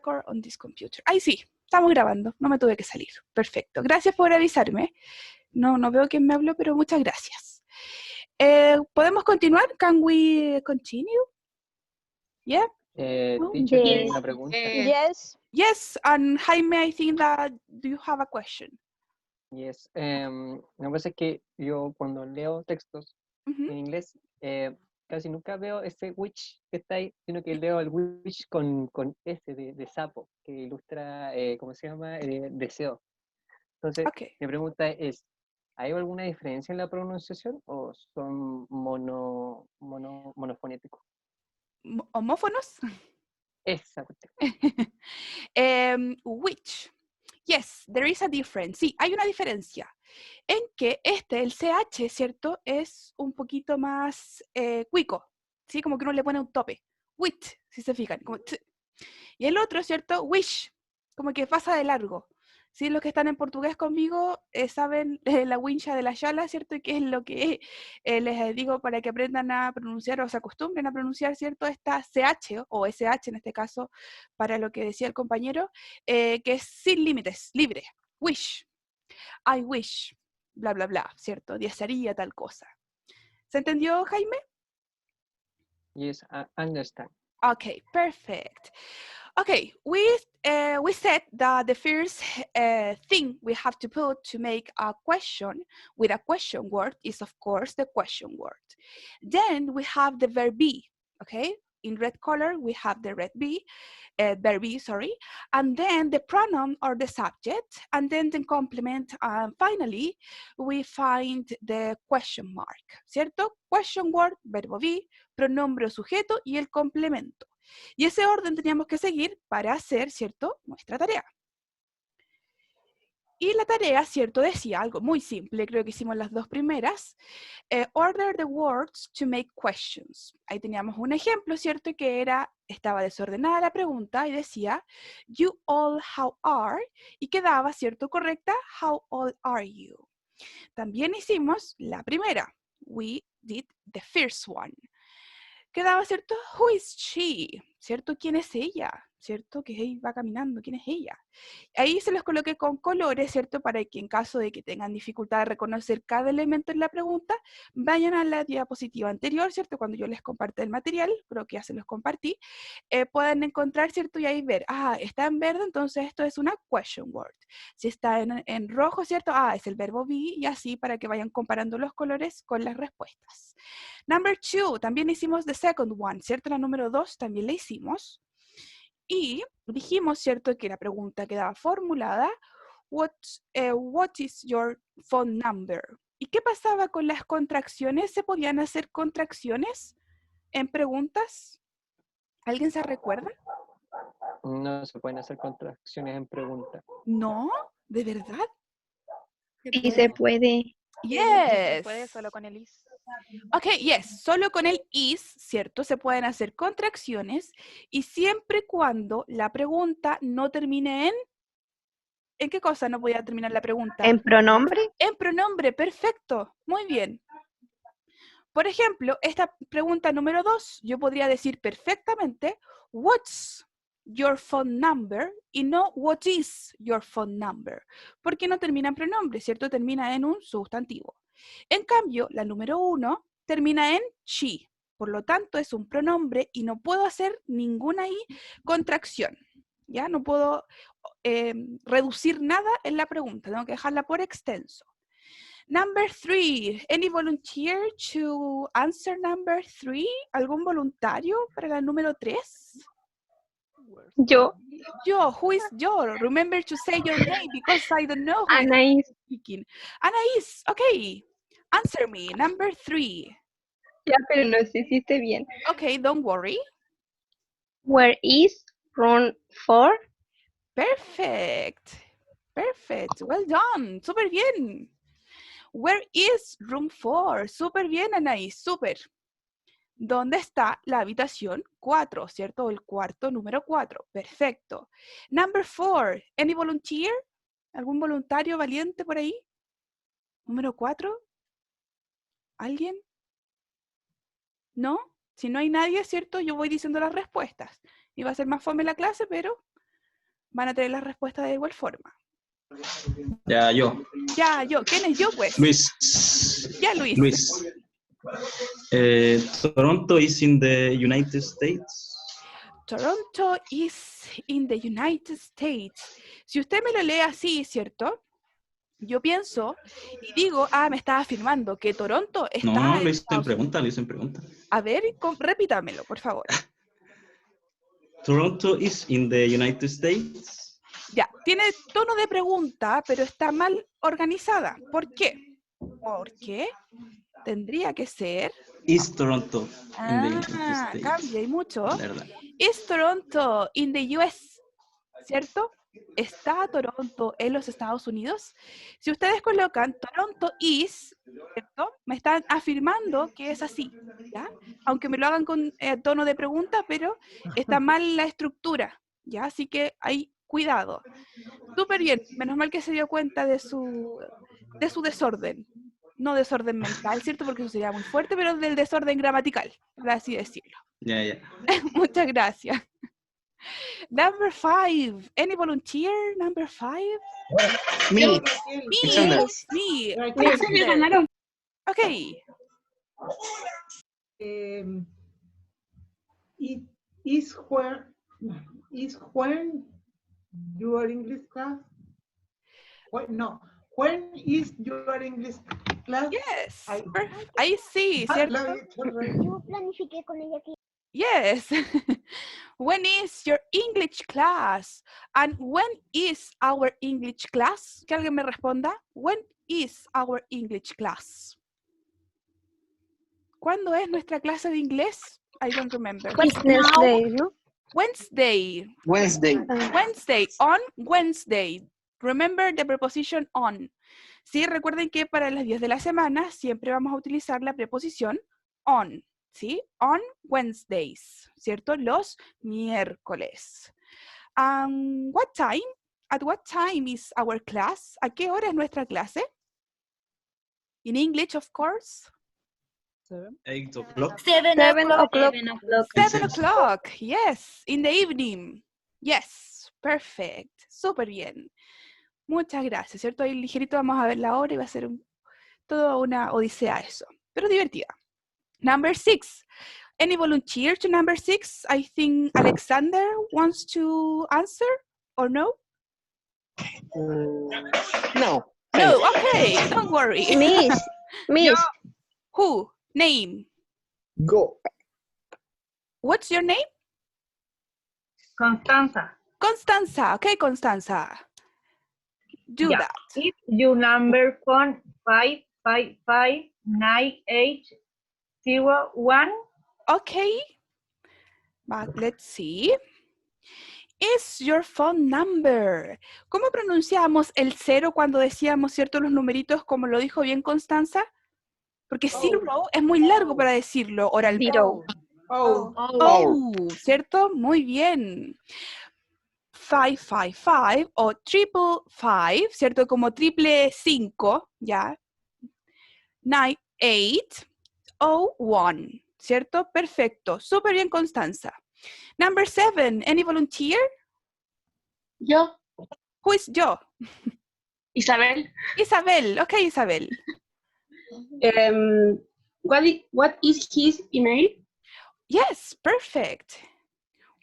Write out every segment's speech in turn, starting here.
record on this computer. Ahí sí, estamos grabando, no me tuve que salir. Perfecto, gracias por avisarme. No veo quién me habló, pero muchas gracias. ¿Podemos continuar? Can we continue? Yeah? No? Teacher, tengo Yes. una pregunta. Yes. Yes, and Jaime, I think that do you have a question? Yes. Lo que pasa es que yo cuando leo textos en inglés, casi nunca veo ese which que está ahí, sino que leo el which con S de sapo, que ilustra, ¿cómo se llama? Deseo. Entonces, Okay. mi pregunta es, ¿hay alguna diferencia en la pronunciación o son monofonéticos? ¿Homófonos? Esa cuestión. Which. Yes, there is a difference. Sí, hay una diferencia. En que el CH, ¿cierto? Es un poquito más cuico. ¿Sí? Como que uno le pone un tope. Which, si se fijan. Como y el otro, ¿cierto? Wish. Como que pasa de largo. ¿Sí? Los que están en portugués conmigo saben la wincha de la yala, ¿cierto? Y qué es lo que les digo para que aprendan a pronunciar o se acostumbren a pronunciar, ¿cierto? Esta CH o SH en este caso, para lo que decía el compañero, que es sin límites, libre. Wish. I wish. Bla, bla, bla, ¿cierto? Desearía tal cosa. ¿Se entendió, Jaime? Yes, I understand. Okay, perfect. Okay, we said that the first thing we have to put to make a question with a question word is, of course, the question word. Then we have the verb be, okay? In red color, we have the verb be, sorry, and then the pronoun or the subject, and then the complement, and finally, we find the question mark, ¿cierto? Question word, verbo be, pronombre o sujeto y el complemento. Y ese orden teníamos que seguir para hacer, ¿cierto?, nuestra tarea. Y la tarea, ¿cierto?, decía algo muy simple, creo que hicimos las dos primeras. Order the words to make questions. Ahí teníamos un ejemplo, ¿cierto?, que estaba desordenada la pregunta y decía, you all how are, y quedaba, ¿cierto?, correcta, how old are you. También hicimos la primera. We did the first one. Quedaba, ¿cierto? Who is she? ¿Cierto? ¿Quién es ella? ¿Cierto? Que ahí va caminando, ¿quién es ella? Ahí se los coloqué con colores, ¿cierto? Para que en caso de que tengan dificultad de reconocer cada elemento en la pregunta, vayan a la diapositiva anterior, ¿cierto? Cuando yo les comparto el material, creo que ya se los compartí, puedan encontrar, ¿cierto? Y ahí ver, está en verde, entonces esto es una question word. Si está en rojo, ¿cierto? Es el verbo be, y así para que vayan comparando los colores con las respuestas. Number 2, también hicimos the second one, ¿cierto? La número 2 también la hicimos. Y dijimos, ¿cierto?, que la pregunta quedaba formulada, what is your phone number? ¿Y qué pasaba con las contracciones? ¿Se podían hacer contracciones en preguntas? ¿Alguien se recuerda? No se pueden hacer contracciones en pregunta. ¿No? ¿De verdad? Sí se puede. Yes. Se puede solo con el is. Ok, yes, solo con el is, ¿cierto? Se pueden hacer contracciones y siempre y cuando la pregunta no termine en... ¿En qué cosa no podía terminar la pregunta? ¿En pronombre? En pronombre, perfecto, muy bien. Por ejemplo, esta pregunta número 2, yo podría decir perfectamente, what's your phone number? Y no, what is your phone number? Porque no termina en pronombre, ¿cierto? Termina en un sustantivo. En cambio, la número 1 termina en she. Por lo tanto, es un pronombre y no puedo hacer ninguna contracción. ¿Ya? No puedo reducir nada en la pregunta. Tengo que dejarla por extenso. Number 3. Any volunteer to answer number 3? ¿Algún voluntario para la número 3? Yo. Yo, who is yo? Remember to say your name because I don't know who Anaís. is speaking. Anaís, okay. Answer me, number 3. Ya, pero no sé si esté bien. Okay, don't worry. Where is room 4? Perfect. Perfect. Well done. Súper bien. Where is room 4? Súper bien, Anaís. Súper. ¿Dónde está la habitación 4? ¿Cierto? El cuarto número 4. Perfecto. Number 4. Any volunteer? ¿Algún voluntario valiente por ahí? Número 4. ¿Alguien? ¿No? Si no hay nadie, ¿cierto? Yo voy diciendo las respuestas. Iba a ser más fome la clase, pero van a tener las respuestas de igual forma. Ya, yo. Ya, yo. ¿Quién es yo, pues? Luis. Ya, Luis. Luis. Toronto is in the United States. Toronto is in the United States. Si usted me lo lee así, ¿cierto? Yo pienso y digo, me está afirmando que Toronto está No, en lo hice en Estados pregunta, lo hice en pregunta. A ver, repítamelo, por favor. Toronto is in the United States. Ya, tiene tono de pregunta, pero está mal organizada. ¿Por qué? Porque tendría que ser... Is Toronto in the United States. Cambia y mucho. La verdad. Is Toronto in the US, ¿cierto? ¿Está Toronto en los Estados Unidos? Si ustedes colocan Toronto is, ¿cierto? Me están afirmando que es así, ¿ya? Aunque me lo hagan con tono de pregunta, pero está mal la estructura, ¿ya? Así que hay cuidado. Súper bien, menos mal que se dio cuenta de su desorden. No desorden mental, ¿cierto? Porque eso sería muy fuerte, pero del desorden gramatical, por así decirlo. Ya. Muchas gracias. Number 5. Any volunteer? Number 5? Me. Me. Me ganaron. Okay. It is when your English class? When is your English class? Yes. I see, ¿cierto? Yo planifiqué con ella aquí. Yes. When is your English class? And when is our English class? Que alguien me responda. When is our English class? ¿Cuándo es nuestra clase de inglés? I don't remember. Wednesday, ¿no? Wednesday. Wednesday. On Wednesday. Remember the preposition on. Sí, recuerden que para las días de la semana siempre vamos a utilizar la preposición on. ¿Sí? On Wednesdays, ¿cierto? Los miércoles. What time? At what time is our class? ¿A qué hora es nuestra clase? In English, of course. 8 o'clock. 7 o'clock. 7 o'clock, yes. In the evening. Yes, perfect. Súper bien. Muchas gracias, ¿cierto? Ahí ligerito vamos a ver la hora y va a ser toda una odisea eso. Pero divertida. Number 6. Any volunteer to number 6? I think Alexander wants to answer, or no? No. No, okay, don't worry. Miss. Who? Name. Go. What's your name? Constanza. Constanza. Okay, Constanza. Do Yeah. that. If your number phone 5559801. Okay. But let's see. Is your phone number. ¿Cómo pronunciamos el 0 cuando decíamos, cierto, los numeritos, como lo dijo bien Constanza? Porque zero es muy largo para decirlo oralmente. ¿Cierto? Muy bien. 555 o triple 5, ¿cierto? Como triple 5, ¿ya? 9801, ¿cierto? Perfecto. Súper bien, Constanza. Number 7, any volunteer? Yo. Who is yo? Isabel. Isabel. Okay, Isabel. What is his email? Yes, perfect.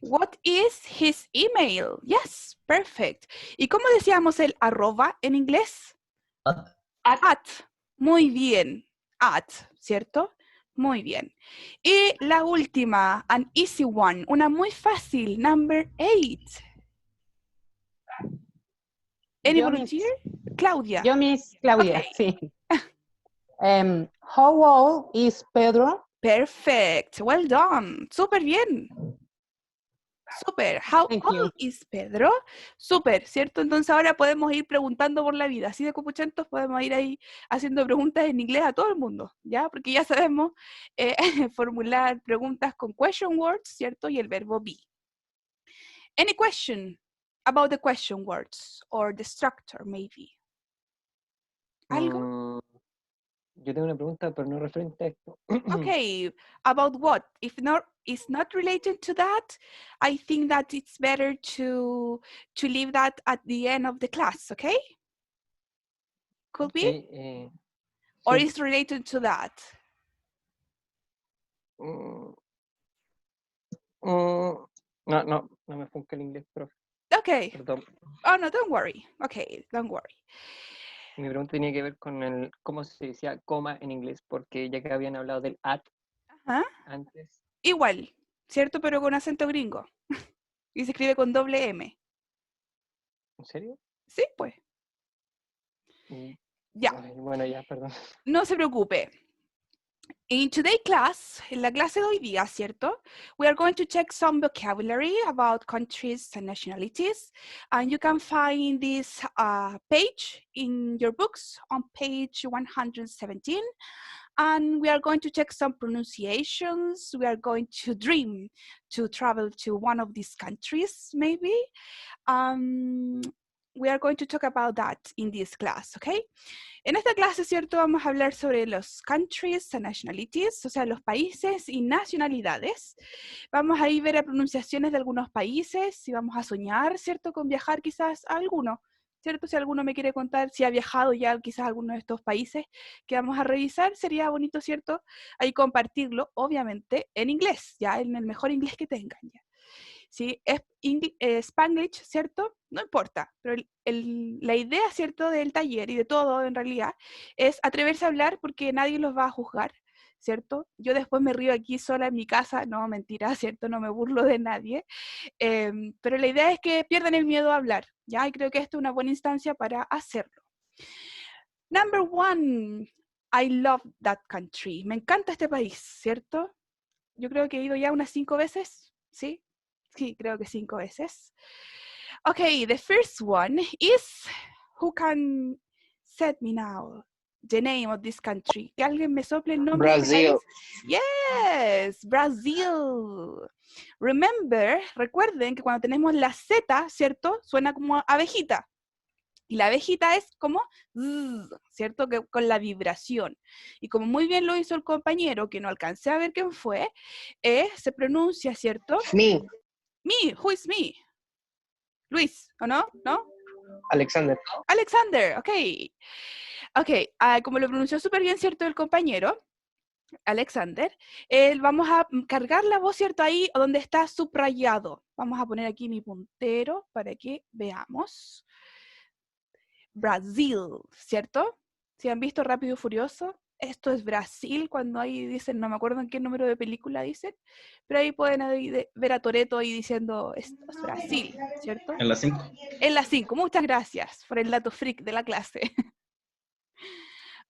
What is his email? Yes, perfect. ¿Y cómo decíamos el arroba en inglés? At. Muy bien. At, ¿cierto? Muy bien. Y la última, an easy one, una muy fácil, number 8. Any volunteer? Claudia. Yo, Miss Claudia, Okay. sí. How old is Pedro? Perfect. Well done. Súper bien. Súper. How Thank you. old is Pedro? Súper, ¿cierto? Entonces ahora podemos ir preguntando por la vida. Así de copuchentos podemos ir ahí haciendo preguntas en inglés a todo el mundo, ¿ya? Porque ya sabemos formular preguntas con question words, ¿cierto? Y el verbo be. Any question about the question words or the structure, maybe? ¿Algo? Yo tengo una pregunta, pero no referente a esto. Okay, about what? If not, it's not related to that, I think that it's better to leave that at the end of the class, okay? Could be? Okay, Or sí. is related to that? No me funca el inglés, profe. Okay. Perdón. Oh, no, don't worry. Okay, don't worry. Mi pregunta tenía que ver con el cómo se decía coma en inglés, porque ya que habían hablado del at Ajá. antes. Igual, ¿cierto? Pero con acento gringo. Y se escribe con doble M. ¿En serio? Sí, pues. Ya. Ay, bueno, ya, perdón. No se preocupe. In today's class, en la clase de hoy día, ¿cierto? We are going to check some vocabulary about countries and nationalities. And you can find this page in your books on page 117. And we are going to check some pronunciations. We are going to dream to travel to one of these countries, maybe. We are going to talk about that in this class, okay? En esta clase, ¿cierto? Vamos a hablar sobre los countries and nationalities, o sea, los países y nacionalidades. Vamos a ir a ver pronunciaciones de algunos países y vamos a soñar, ¿cierto? Con viajar quizás a alguno, ¿cierto? Si alguno me quiere contar si ha viajado ya quizás a alguno de estos países que vamos a revisar, sería bonito, ¿cierto? Ahí compartirlo, obviamente, en inglés, ya en el mejor inglés que tengan, ya. Si es Spanglish, ¿cierto? No importa, pero la idea, ¿cierto? Del taller y de todo, en realidad, es atreverse a hablar porque nadie los va a juzgar, ¿cierto? Yo después me río aquí sola en mi casa, no, mentira, ¿cierto? No me burlo de nadie, pero la idea es que pierdan el miedo a hablar, ¿ya? Y creo que esta es una buena instancia para hacerlo. Number one, I love that country. Me encanta este país, ¿cierto? Yo creo que he ido ya unas 5 veces, ¿sí? Sí, creo que 5 veces. Okay, the first one is, who can set me now the name of this country? Que alguien me sople el nombre de este Brazil. país. Yes, Brazil. Recuerden que cuando tenemos la Z, ¿cierto? Suena como abejita. Y la abejita es como, ¿cierto? Que con la vibración. Y como muy bien lo hizo el compañero, que no alcancé a ver quién fue, se pronuncia, ¿cierto? Me. Me, who is me? Luis, ¿o no? ¿No? Alexander. Alexander, ok. Ok, como lo pronunció súper bien, ¿cierto? El compañero, Alexander, vamos a cargar la voz, ¿cierto? Ahí donde está subrayado. Vamos a poner aquí mi puntero para que veamos. Brasil, ¿cierto? ¿Si han visto Rápido y Furioso? Esto es Brasil, cuando ahí dicen, no me acuerdo en qué número de película dicen, pero ahí pueden ver a Toretto ahí diciendo, esto es Brasil, ¿cierto? En la 5. En la 5, muchas gracias por el dato freak de la clase.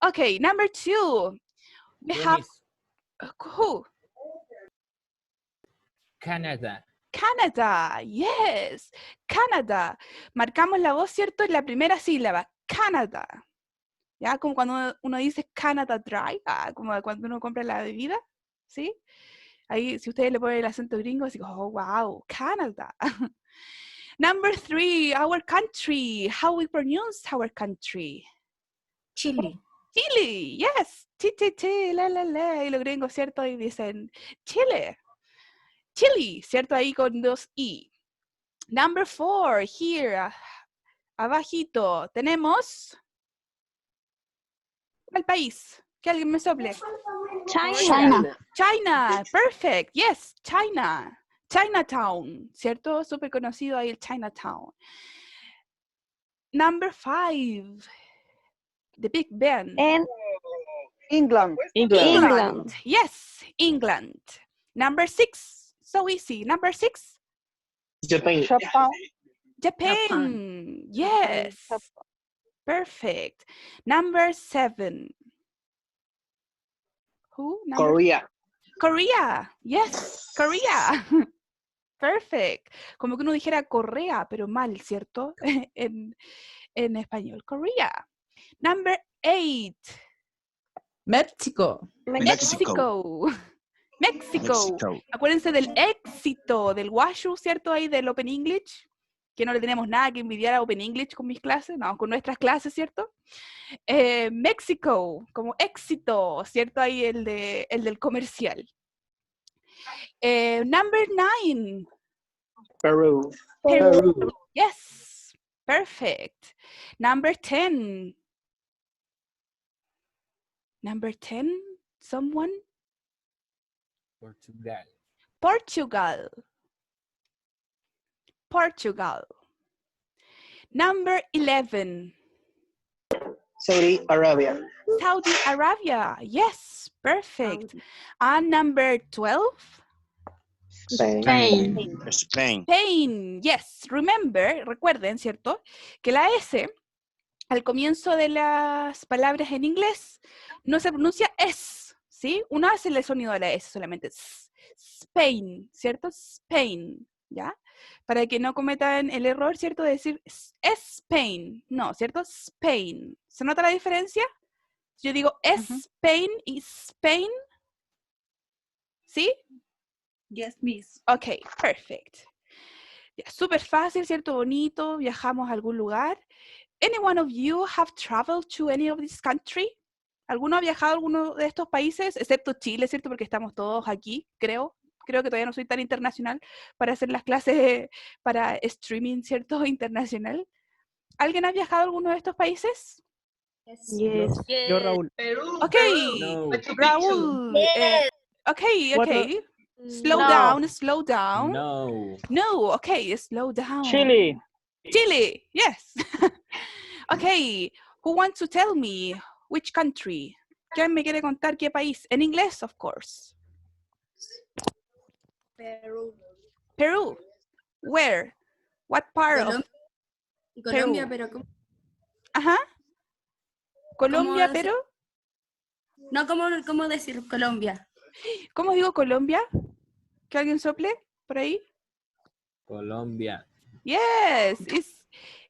Ok, number 2. We have, who? Canada. Canada, yes, Canada. Marcamos la voz, ¿cierto? En la primera sílaba, Canada. ¿Ya? Como cuando uno dice Canada Dry, como cuando uno compra la bebida, ¿sí? Ahí, si ustedes le ponen el acento gringo, así como, oh, wow, Canada. Number 3, our country. How we pronounce our country? Chile. Chile, yes. La. Y los gringos, ¿cierto? Y dicen, Chile. Chile, ¿cierto? Ahí con 2 I. Number 4, here, abajito, tenemos el país. Que alguien me sople. China, perfect, yes, China. Chinatown, ¿cierto? Súper conocido ahí el Chinatown. Number 5, the Big Ben. En England. England. Yes, England. Number 6, so easy. Number 6. Japan. Japan. Yes. Perfect. Number 7. Who? Korea. Yes, Korea. Perfect. Como que uno dijera Correa, pero mal, ¿cierto? en español. Korea. Number 8. México. México. Acuérdense del éxito, del washu, ¿cierto? Ahí del Open English. que no le tenemos nada que envidiar a Open English con mis clases, no, con nuestras clases, ¿cierto? México, como éxito, ¿cierto? Ahí el del comercial. Number 9. Peru. Peru. Yes, perfect. Number 10. Number 10, someone? Portugal. Portugal. Portugal. Number 11. Saudi Arabia. Saudi Arabia. Yes, perfect. And number 12? Spain. Spain. Spain. Yes, recuerden, ¿cierto? Que la S al comienzo de las palabras en inglés no se pronuncia es, ¿sí? Uno hace el sonido de la S solamente. Spain, ¿cierto? Spain, ¿ya? Para que no cometan el error, ¿cierto? De decir Spain. No, ¿cierto? Spain. ¿Se nota la diferencia? Yo digo Spain y Spain. ¿Sí? Yes, miss. Ok, perfect. Súper fácil, ¿cierto? Bonito. Viajamos a algún lugar. Any one of you have traveled to any of this country? ¿Alguno ha viajado a alguno de estos países? Excepto Chile, ¿cierto? Porque estamos todos aquí, creo. Creo que todavía no soy tan internacional para hacer las clases para streaming, ¿cierto? Internacional. ¿Alguien ha viajado a alguno de estos países? Yes. Yo, Raúl. Peru. Ok, No. Raúl. Ok. Slow down. No. No, okay, slow down. Chile. Chile, yes. Okay, who wants to tell me which country? ¿Quién me quiere contar qué país? En inglés, of course. Peru. Peru. Where? What part of Colombia, Perú? pero ¿cómo? Ajá. Colombia, ¿Cómo pero... No, ¿cómo decir Colombia? ¿Cómo digo Colombia? ¿Que alguien sople por ahí? Colombia. Yes,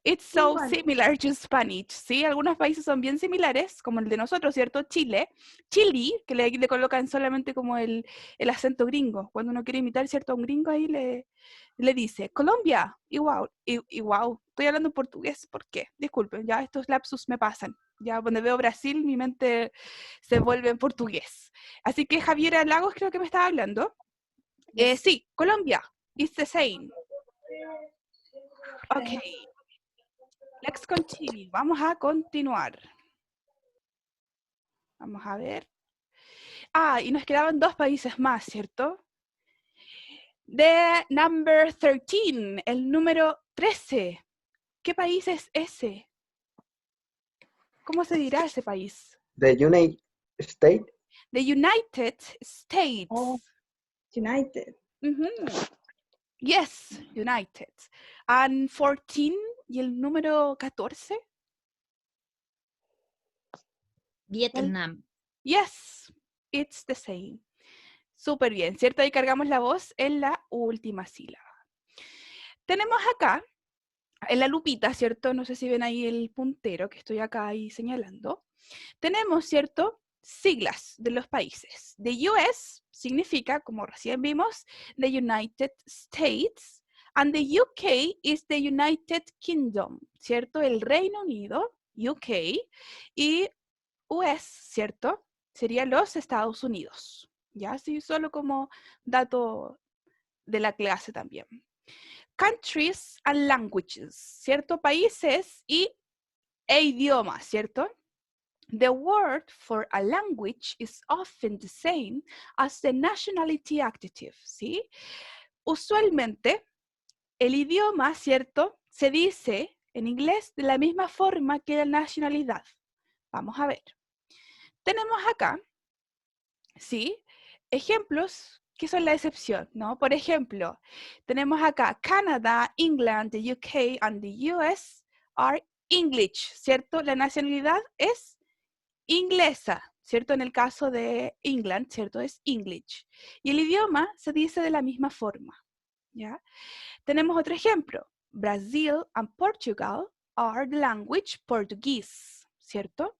it's so Igual. similar to Spanish, ¿sí? Algunos países son bien similares, como el de nosotros, ¿cierto? Chile, Chile, que le colocan solamente como el acento gringo. Cuando uno quiere imitar, ¿cierto? A un gringo ahí le dice, Colombia, y wow, estoy hablando en portugués, ¿por qué? Disculpen, ya estos lapsus me pasan. Ya cuando veo Brasil, mi mente se vuelve en portugués. Así que Javiera Lagos creo que me estaba hablando. Sí, Colombia, it's the same. Ok. Let's continue. Vamos a continuar. Vamos a ver. Y nos quedaban 2 países más, ¿cierto? The number 13, el número 13. ¿Qué país es ese? ¿Cómo se dirá ese país? The United States. The United States. Oh, United. Yes, United. And 14, ¿y el número 14? Vietnam. Yes, it's the same. Súper bien, ¿cierto? Ahí cargamos la voz en la última sílaba. Tenemos acá, en la lupita, ¿cierto? No sé si ven ahí el puntero que estoy acá ahí señalando. Tenemos, ¿cierto? Siglas de los países. The US significa, como recién vimos, the United States, and the UK is the United Kingdom, ¿cierto? El Reino Unido, UK, y US, ¿cierto? Serían los Estados Unidos. Ya, así solo como dato de la clase también. Countries and languages, ¿cierto? Países e idiomas, ¿cierto? The word for a language is often the same as the nationality adjective, ¿sí? Usualmente, el idioma, ¿cierto? Se dice en inglés de la misma forma que la nacionalidad. Vamos a ver. Tenemos acá, ¿sí? Ejemplos que son la excepción, ¿no? Por ejemplo, tenemos acá Canadá, England, the UK and the US are English, ¿cierto? La nacionalidad es inglesa, ¿cierto? En el caso de England, ¿cierto? Es English. Y el idioma se dice de la misma forma, ¿ya? Tenemos otro ejemplo. Brazil and Portugal are the language Portuguese, ¿cierto?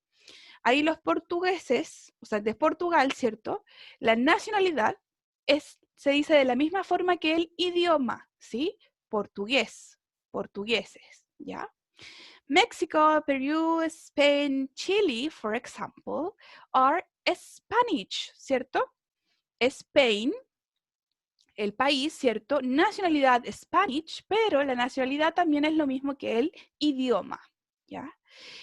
Ahí los portugueses, o sea, de Portugal, ¿cierto? La nacionalidad se dice de la misma forma que el idioma, ¿sí? Portugués, portugueses, ¿ya? Mexico, Perú, Spain, Chile, for example, are Spanish, ¿cierto? Spain, el país, ¿cierto? Nacionalidad Spanish, pero la nacionalidad también es lo mismo que el idioma, ¿ya?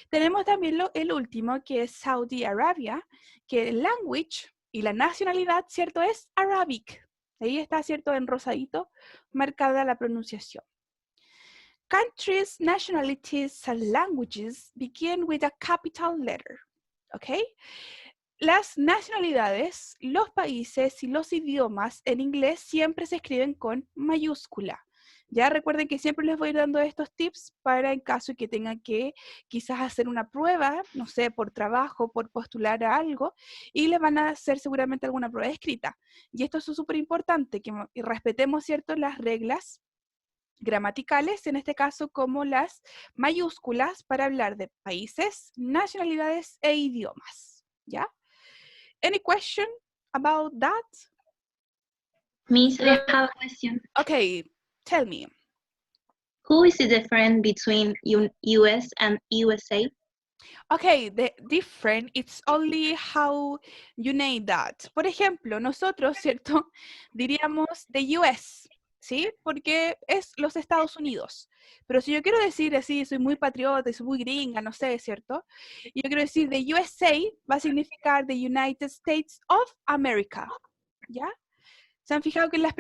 Tenemos también el último, que es Saudi Arabia, que el language y la nacionalidad, ¿cierto? Es Arabic. Ahí está, ¿cierto? En rosadito, marcada la pronunciación. Countries, nationalities, and languages begin with a capital letter, ¿ok? Las nacionalidades, los países y los idiomas en inglés siempre se escriben con mayúscula. Ya recuerden que siempre les voy dando estos tips para en caso de que tengan que quizás hacer una prueba, no sé, por trabajo, por postular a algo, y les van a hacer seguramente alguna prueba escrita. Y esto es súper importante, que respetemos, ¿cierto?, las reglas gramaticales, en este caso como las mayúsculas para hablar de países, nacionalidades e idiomas, ¿ya? Any question about that? Miss, I have a question. Okay, tell me. Who is the difference between US and USA? Okay, the different, it's only how you name that. Por ejemplo, nosotros, ¿cierto? Diríamos the US, ¿sí? Porque es los Estados Unidos. Pero si yo quiero decir así, soy muy patriota, soy muy gringa, no sé, ¿cierto? Y yo quiero decir the USA, va a significar the United States of America, ¿ya? ¿Se han fijado que en las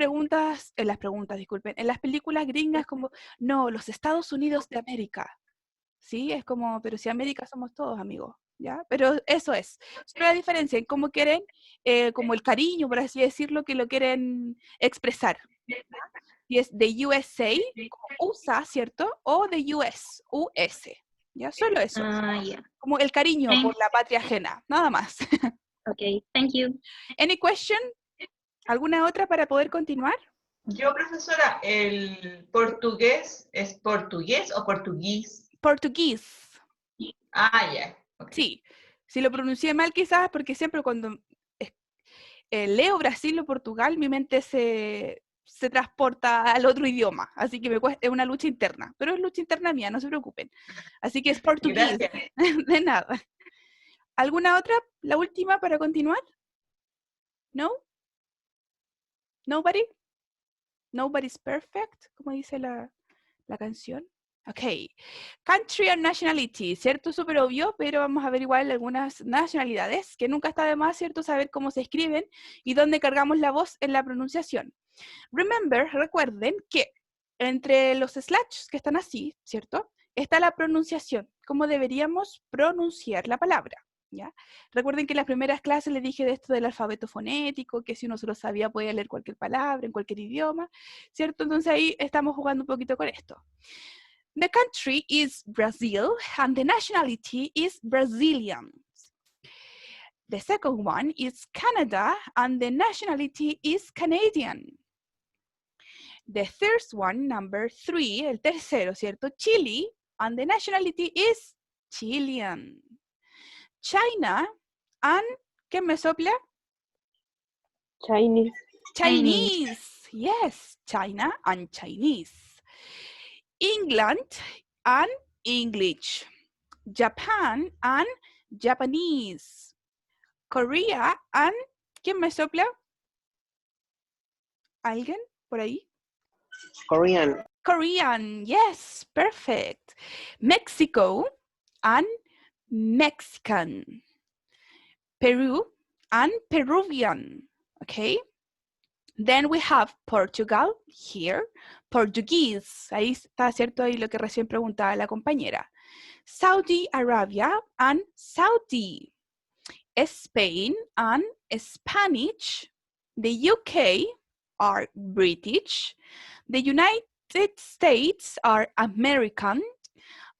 disculpen, en las películas gringas como, no, los Estados Unidos de América? Sí, es como, pero si América somos todos, amigos, ¿ya? Pero eso es. Solo la diferencia en cómo quieren, como el cariño, por así decirlo, que lo quieren expresar. Y es de USA, como USA, ¿cierto? O de US, US. ¿Ya? Solo eso. Yeah. Como el cariño por la patria ajena, nada más. Okay, thank you. Any question? ¿Alguna otra para poder continuar? Yo, profesora, ¿el portugués es portugués o portugués? Portugués. Ah, ya. Okay. Sí. Si lo pronuncié mal quizás, porque siempre cuando leo Brasil o Portugal, mi mente se transporta al otro idioma, así que es una lucha interna, pero es lucha interna mía, no se preocupen. Así que es portugués. De nada. ¿Alguna otra? ¿La última para continuar? ¿No? ¿Nobody? ¿Nobody's perfect? Como dice la canción. Ok. Country and nationality, ¿cierto? Súper obvio, pero vamos a ver igual algunas nacionalidades, que nunca está de más, ¿cierto? Saber cómo se escriben y dónde cargamos la voz en la pronunciación. Recuerden que entre los slashes que están así, ¿cierto? Está la pronunciación, cómo deberíamos pronunciar la palabra, ¿ya? Recuerden que en las primeras clases les dije de esto del alfabeto fonético, que si uno se lo sabía podía leer cualquier palabra en cualquier idioma, ¿cierto? Entonces ahí estamos jugando un poquito con esto. The country is Brazil and the nationality is Brazilian. The second one is Canada and the nationality is Canadian. The third one, number 3, el tercero, ¿cierto? Chile and the nationality is Chilean. China and, ¿quién me sopla? Chinese. Chinese. Yes, China and Chinese. England and English. Japan and Japanese. Korea and, ¿quién me sopla? ¿Alguien por ahí? Korean. Korean, yes, perfect. Mexico and Mexican. Peru and Peruvian, okay? Then we have Portugal here, Portuguese, ahí está, ¿cierto? Ahí lo que recién preguntaba la compañera. Saudi Arabia and Saudi. Spain and Spanish. The UK are British. The United States are American.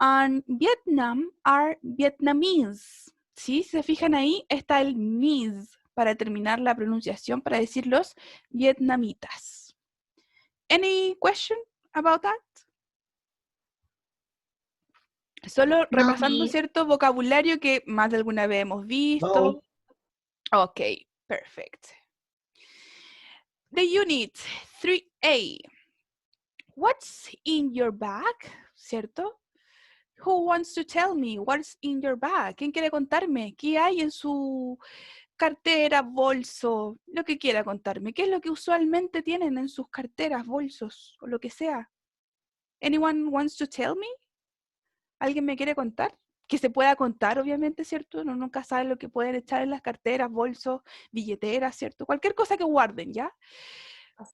And Vietnam are Vietnamese. ¿Sí? Se fijan ahí, está el mis para terminar la pronunciación, para decir los vietnamitas. Any question about that? Solo repasando cierto vocabulario que más de alguna vez hemos visto. No. Ok, perfect. The unit 3A. What's in your bag? ¿Cierto? Who wants to tell me what's in your bag? ¿Quién quiere contarme qué hay en su cartera, bolso, lo que quiera contarme? ¿Qué es lo que usualmente tienen en sus carteras, bolsos o lo que sea? Anyone wants to tell me? ¿Alguien me quiere contar? Que se pueda contar, obviamente, ¿cierto? Uno nunca sabe lo que pueden echar en las carteras, bolsos, billeteras, ¿cierto? Cualquier cosa que guarden, ¿ya?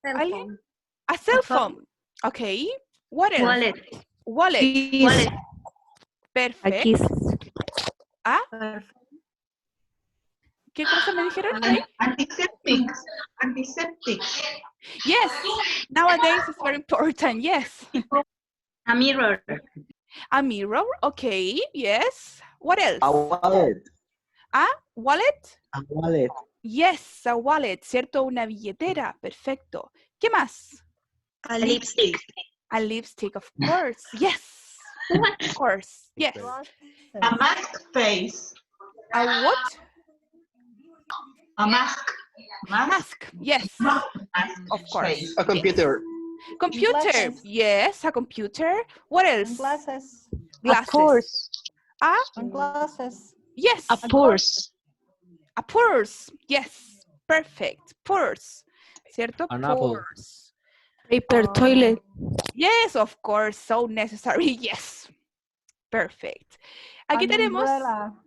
¿Alguien? A cell phone. Ok. What else? Wallet. Wallet. Wallet. Perfecto. ¿Ah? ¿Qué cosa me dijeron? Antiseptics. Antiseptics. Yes. Nowadays it's very important. Yes. A mirror. A mirror. Okay. Yes. What else? A wallet. ¿Ah? Wallet. A wallet. Yes, a wallet, ¿cierto? Una billetera. Perfecto. ¿Qué más? A lipstick. A lipstick, of course. Yes. Of course. Yes. A mask face. A what? A mask. Mask. Yes. Of course. A computer. Computer. Glasses. Yes, a computer. What else? Glasses. Glasses. A purse. Ah, Glasses. yes. A purse. A purse. Yes. Perfect. Purse. ¿Cierto? An apple. Purse. Paper toilet. Yes, of course. So necessary. Yes. Perfect. Aquí tenemos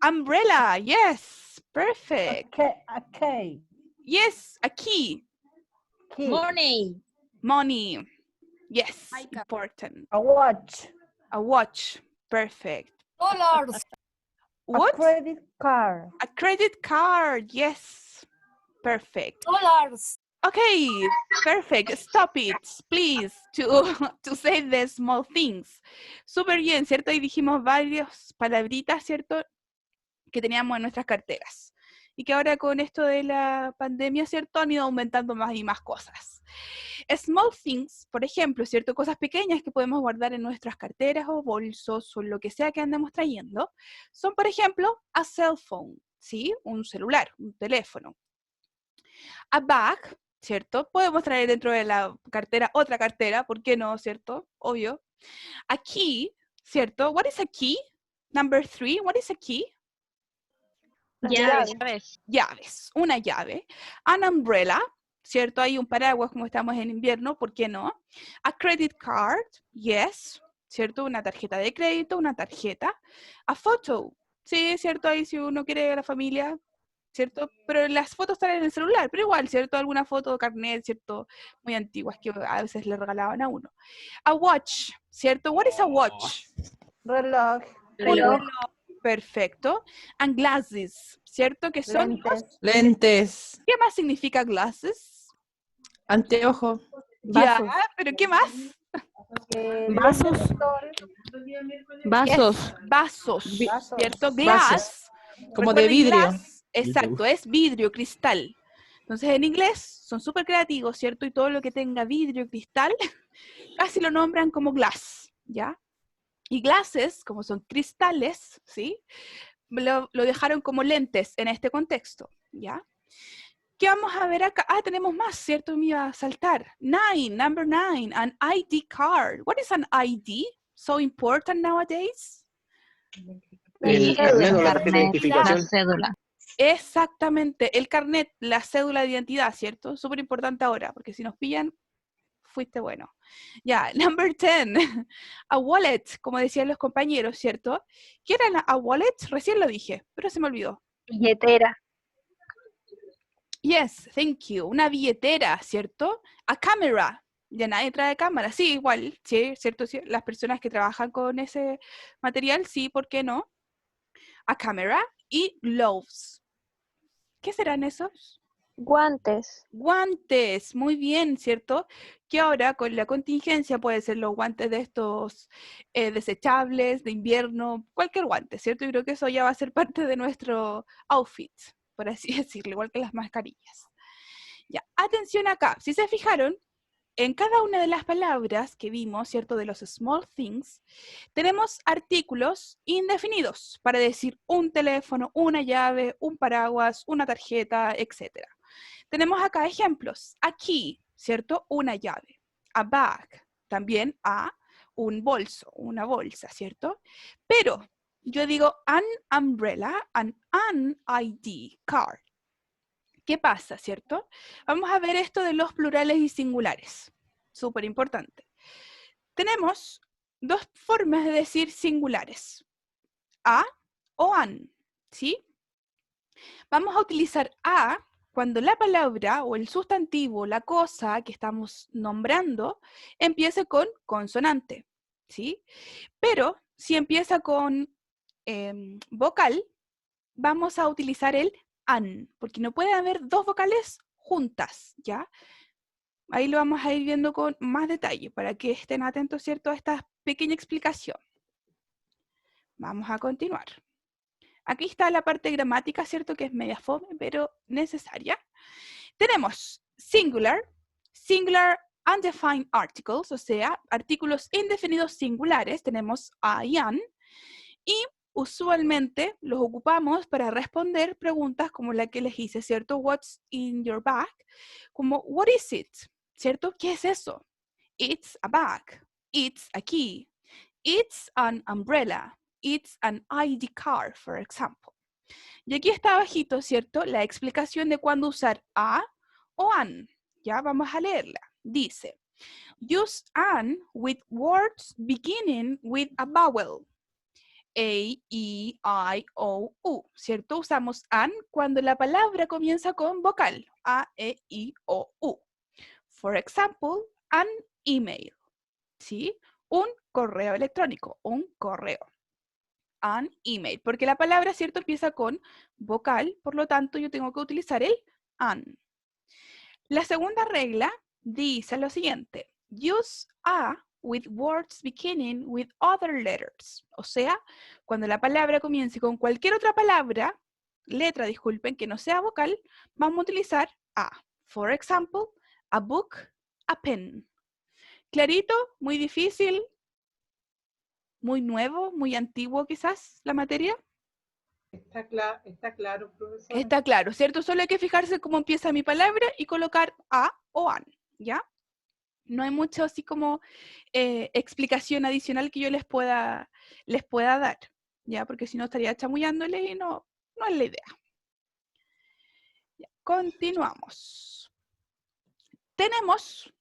umbrella. Yes. Perfect. A key. Yes, a key. Money. Money. Yes, important. A watch. A watch. Perfect. Dollars. What? A credit card. A credit card. Yes. Perfect. Dollars. Okay, perfect. Stop it, please, to say the small things. Súper bien, ¿cierto? Y dijimos varias palabritas, ¿cierto? Que teníamos en nuestras carteras. Y que ahora con esto de la pandemia, ¿cierto? Han ido aumentando más y más cosas. Small things, por ejemplo, ¿cierto? Cosas pequeñas que podemos guardar en nuestras carteras o bolsos o lo que sea que andemos trayendo. Son, por ejemplo, a cell phone, ¿sí? Un celular, un teléfono. A bag, ¿cierto? Podemos traer dentro de la cartera otra cartera, ¿por qué no, cierto? Obvio. A key, ¿cierto? What is a key? Number 3, what is a key? Llaves. Llaves, una llave. An umbrella, ¿cierto? Hay un paraguas como estamos en invierno, ¿por qué no? A credit card, yes, ¿cierto? Una tarjeta de crédito, una tarjeta. A photo, sí, ¿cierto? Ahí si uno quiere a la familia, ¿cierto? Pero las fotos están en el celular, pero igual, ¿cierto? Alguna foto, carnet, ¿cierto? Muy antiguas que a veces le regalaban a uno. A watch, ¿cierto? What is a watch? Reloj. Reloj. Perfecto. And glasses, ¿cierto? Que son Lentes. ¿Qué más significa glasses? Anteojo. Ya, pero ¿qué más? Vasos. Vasos. Vasos, ¿cierto? Vasos. Glass. Como de Recuerden, vidrio. glass, exacto, es vidrio, cristal. Entonces en inglés son súper creativos, ¿cierto? Y todo lo que tenga vidrio, cristal, casi lo nombran como glass, ¿ya? Y glasses, como son cristales, ¿sí? Lo dejaron como lentes en este contexto, ¿ya? ¿Qué vamos a ver acá? Ah, tenemos más, ¿cierto? Me iba a saltar. Number 9, an ID card. What is an ID? So important nowadays. El carnet o la tarjeta de identificación. La cédula. Exactamente, el carnet, la cédula de identidad, ¿cierto? Súper importante ahora, porque si nos pillan, fuiste bueno. Ya, number 10, a wallet, como decían los compañeros, ¿cierto? ¿Qué era a wallet? Recién lo dije, pero se me olvidó. Billetera. Yes, thank you. Una billetera, ¿cierto? A camera. Ya nadie trae cámara. Sí, igual, sí, ¿cierto? Sí, las personas que trabajan con ese material, sí, ¿por qué no? A camera y gloves. ¿Qué serán esos? Guantes. Guantes, muy bien, ¿cierto? Que ahora con la contingencia pueden ser los guantes de estos desechables, de invierno, cualquier guante, ¿cierto? Y creo que eso ya va a ser parte de nuestro outfit, por así decirlo, igual que las mascarillas. Ya, atención acá, si se fijaron, en cada una de las palabras que vimos, ¿cierto? De los small things, tenemos artículos indefinidos para decir un teléfono, una llave, un paraguas, una tarjeta, etc. Tenemos acá ejemplos. A key, ¿cierto? Una llave. A bag, también a un bolso, una bolsa, ¿cierto? Pero yo digo an umbrella and an ID card. ¿Qué pasa, cierto? Vamos a ver esto de los plurales y singulares. Súper importante. Tenemos dos formas de decir singulares. A o an, ¿sí? Vamos a utilizar a cuando la palabra o el sustantivo, la cosa que estamos nombrando, empiece con consonante, ¿sí? Pero si empieza con vocal, vamos a utilizar el an, porque no puede haber dos vocales juntas, ¿ya? Ahí lo vamos a ir viendo con más detalle, para que estén atentos, ¿cierto?, a esta pequeña explicación. Vamos a continuar. Aquí está la parte gramática, ¿cierto?, que es media fome, pero necesaria. Tenemos singular, singular undefined articles, o sea, artículos indefinidos singulares, tenemos a y an, y usualmente los ocupamos para responder preguntas como la que les hice, ¿cierto? What's in your bag? Como, what is it? ¿Cierto? ¿Qué es eso? It's a bag. It's a key. It's an umbrella. It's an ID card, for example. Y aquí está abajito, ¿cierto? La explicación de cuándo usar a o an. Ya vamos a leerla. Dice, use an with words beginning with a vowel. A, E, I, O, U, ¿cierto? Usamos an cuando la palabra comienza con vocal. A, E, I, O, U. For example, an email. ¿Sí? Un correo electrónico, un correo. An email, porque la palabra, ¿cierto?, empieza con vocal, por lo tanto yo tengo que utilizar el an. La segunda regla dice lo siguiente, use a with words beginning with other letters, o sea, cuando la palabra comience con cualquier otra palabra, letra, disculpen, que no sea vocal, vamos a utilizar a. For example, a book, a pen. Clarito, muy difícil, muy nuevo, muy antiguo quizás la materia. Está claro, profesor. Está claro, ¿cierto? Solo hay que fijarse cómo empieza mi palabra y colocar a o an, ¿ya? No hay mucho así como explicación adicional que yo les pueda dar, ¿ya? Porque si no estaría chamullándoles y no es la idea. Ya, continuamos. Tenemos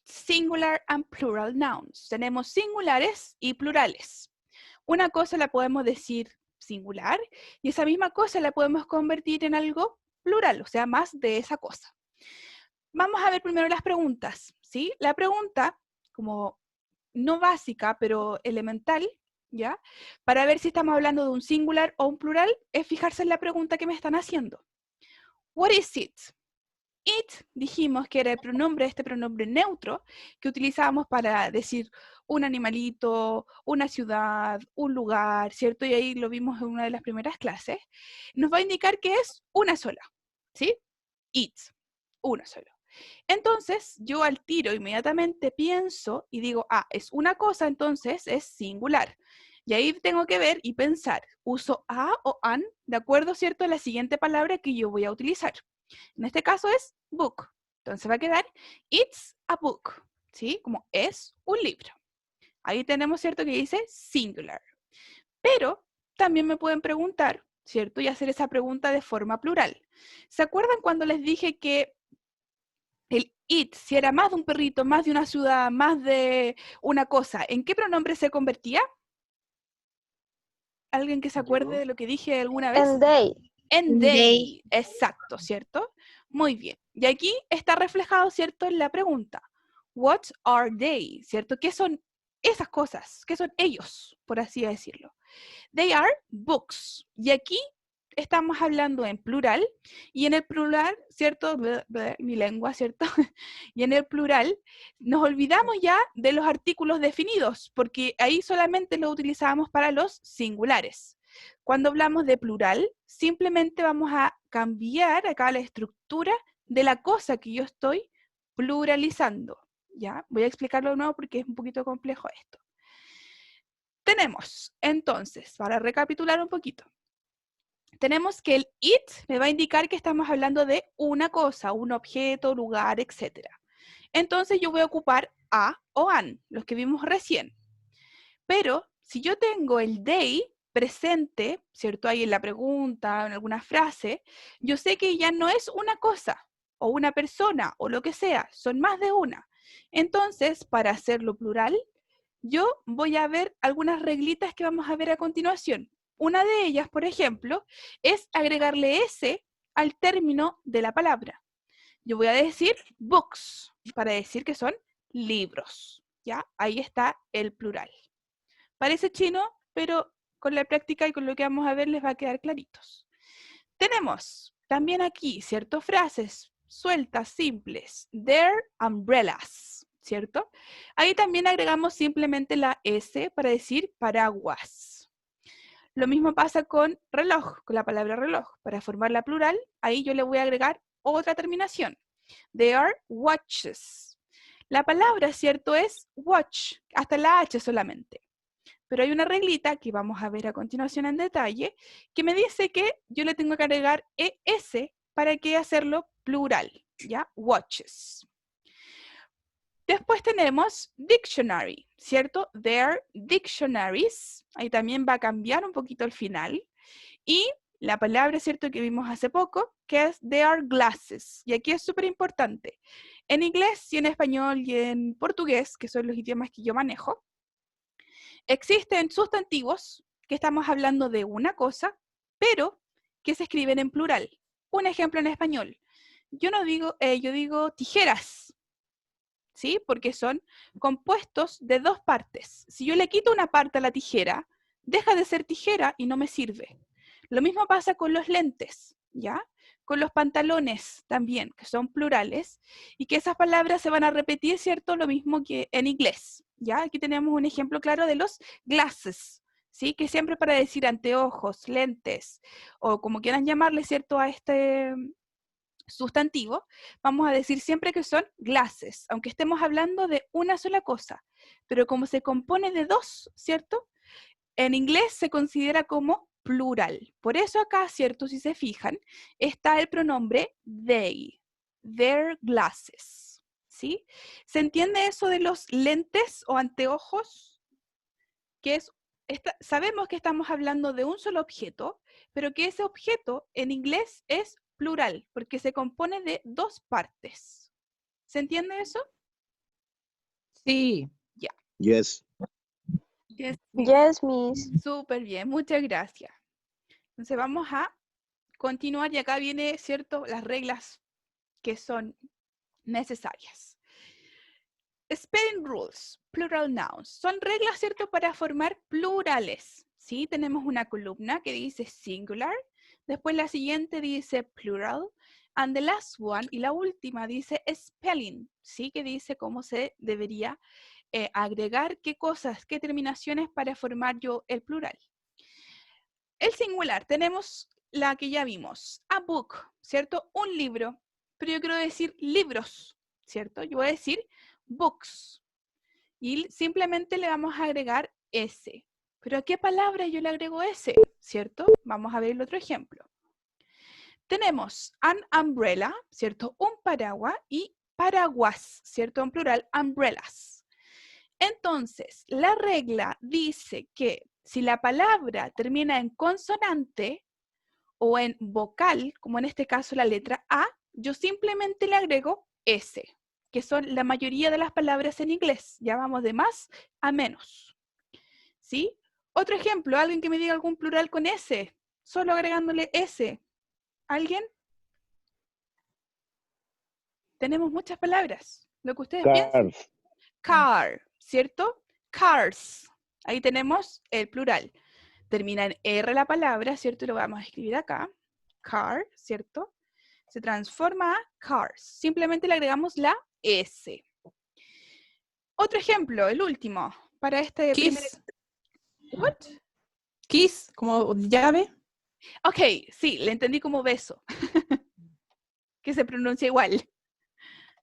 singular and plural nouns. Tenemos singulares y plurales. Una cosa la podemos decir singular y esa misma cosa la podemos convertir en algo plural, o sea, más de esa cosa. Vamos a ver primero las preguntas, ¿sí? La pregunta, como no básica, pero elemental, ¿ya? Para ver si estamos hablando de un singular o un plural, es fijarse en la pregunta que me están haciendo. What is it? It, dijimos que era el pronombre, este pronombre neutro, que utilizábamos para decir un animalito, una ciudad, un lugar, ¿cierto? Y ahí lo vimos en una de las primeras clases. Nos va a indicar que es una sola, ¿sí? It, una sola. Entonces, yo al tiro inmediatamente pienso y digo, es una cosa, entonces es singular. Y ahí tengo que ver y pensar, uso a o an, de acuerdo, ¿cierto?, a la siguiente palabra que yo voy a utilizar. En este caso es book. Entonces va a quedar, it's a book, ¿sí? Como es un libro. Ahí tenemos, ¿cierto?, que dice singular. Pero también me pueden preguntar, ¿cierto?, y hacer esa pregunta de forma plural. ¿Se acuerdan cuando les dije que el it, si era más de un perrito, más de una ciudad, más de una cosa, ¿en qué pronombre se convertía? ¿Alguien que se acuerde de lo que dije alguna vez? En they. En they, exacto, ¿cierto? Muy bien. Y aquí está reflejado, ¿cierto?, en la pregunta. What are they? ¿Cierto? ¿Qué son esas cosas? ¿Qué son ellos, por así decirlo? They are books. Y aquí estamos hablando en plural, y en el plural, ¿cierto? Mi lengua, ¿cierto? Y en el plural nos olvidamos ya de los artículos definidos, porque ahí solamente lo utilizamos para los singulares. Cuando hablamos de plural, simplemente vamos a cambiar acá la estructura de la cosa que yo estoy pluralizando, ¿ya? Voy a explicarlo de nuevo porque es un poquito complejo esto. Tenemos, entonces, para recapitular un poquito, tenemos que el it me va a indicar que estamos hablando de una cosa, un objeto, lugar, etc. Entonces yo voy a ocupar a o an, los que vimos recién. Pero si yo tengo el they presente, ¿cierto? Ahí en la pregunta, en alguna frase, yo sé que ya no es una cosa, o una persona, o lo que sea, son más de una. Entonces, para hacerlo plural, yo voy a ver algunas reglitas que vamos a ver a continuación. Una de ellas, por ejemplo, es agregarle S al término de la palabra. Yo voy a decir books, para decir que son libros, ¿ya? Ahí está el plural. Parece chino, pero con la práctica y con lo que vamos a ver les va a quedar claritos. Tenemos también aquí, ¿cierto? Frases sueltas, simples. Their umbrellas, ¿cierto? Ahí también agregamos simplemente la S para decir paraguas. Lo mismo pasa con reloj, con la palabra reloj. Para formar la plural, ahí yo le voy a agregar otra terminación. Their watches. La palabra, ¿cierto? Es watch, hasta la H solamente. Pero hay una reglita que vamos a ver a continuación en detalle, que me dice que yo le tengo que agregar ES para que hacerlo plural, ¿ya? Watches. Después tenemos dictionary, ¿cierto? Their dictionaries. Ahí también va a cambiar un poquito el final. Y la palabra, ¿cierto? Que vimos hace poco, que es their glasses. Y aquí es súper importante. En inglés y en español y en portugués, que son los idiomas que yo manejo, existen sustantivos que estamos hablando de una cosa, pero que se escriben en plural. Un ejemplo en español. Yo digo tijeras, ¿sí? Porque son compuestos de dos partes. Si yo le quito una parte a la tijera, deja de ser tijera y no me sirve. Lo mismo pasa con los lentes, ¿ya? Con los pantalones también, que son plurales, y que esas palabras se van a repetir, ¿cierto? Lo mismo que en inglés, ¿ya? Aquí tenemos un ejemplo claro de los glasses, ¿sí? Que siempre para decir anteojos, lentes, o como quieran llamarle, ¿cierto? A este sustantivo, vamos a decir siempre que son glasses, aunque estemos hablando de una sola cosa, pero como se compone de dos, ¿cierto? En inglés se considera como plural. Por eso acá, ¿cierto? Si se fijan, está el pronombre they, their glasses, ¿sí? ¿Se entiende eso de los lentes o anteojos? Que es, sabemos que estamos hablando de un solo objeto, pero que ese objeto en inglés es plural, porque se compone de dos partes. ¿Se entiende eso? Sí. Ya. Yes. Yes, miss. Súper bien, muchas gracias. Entonces vamos a continuar y acá viene, ¿cierto? Las reglas que son necesarias. Spelling rules, plural nouns. Son reglas, ¿cierto? Para formar plurales. ¿Sí? Tenemos una columna que dice singular, después la siguiente dice plural, and the last one, y la última dice spelling, ¿sí? Que dice cómo se debería agregar qué cosas, qué terminaciones para formar yo el plural. El singular, tenemos la que ya vimos, a book, ¿cierto? Un libro, pero yo quiero decir libros, ¿cierto? Yo voy a decir books, y simplemente le vamos a agregar S. ¿Pero a qué palabra yo le agrego S? ¿Cierto? Vamos a ver el otro ejemplo. Tenemos an umbrella, ¿cierto? Un paraguas y paraguas, ¿cierto? En plural, umbrellas. Entonces, la regla dice que si la palabra termina en consonante o en vocal, como en este caso la letra A, yo simplemente le agrego S, que son la mayoría de las palabras en inglés. Ya vamos de más a menos. ¿Sí? Otro ejemplo, alguien que me diga algún plural con S, solo agregándole S. ¿Alguien? Tenemos muchas palabras. Lo que ustedes piensen. Car, ¿cierto? Cars. Ahí tenemos el plural. Termina en R la palabra, ¿cierto? Y lo vamos a escribir acá. Car, ¿cierto? Se transforma a cars. Simplemente le agregamos la S. Otro ejemplo, el último, para este Kiss. What? Kiss, como llave. Ok, sí, le entendí como beso. Que se pronuncia igual.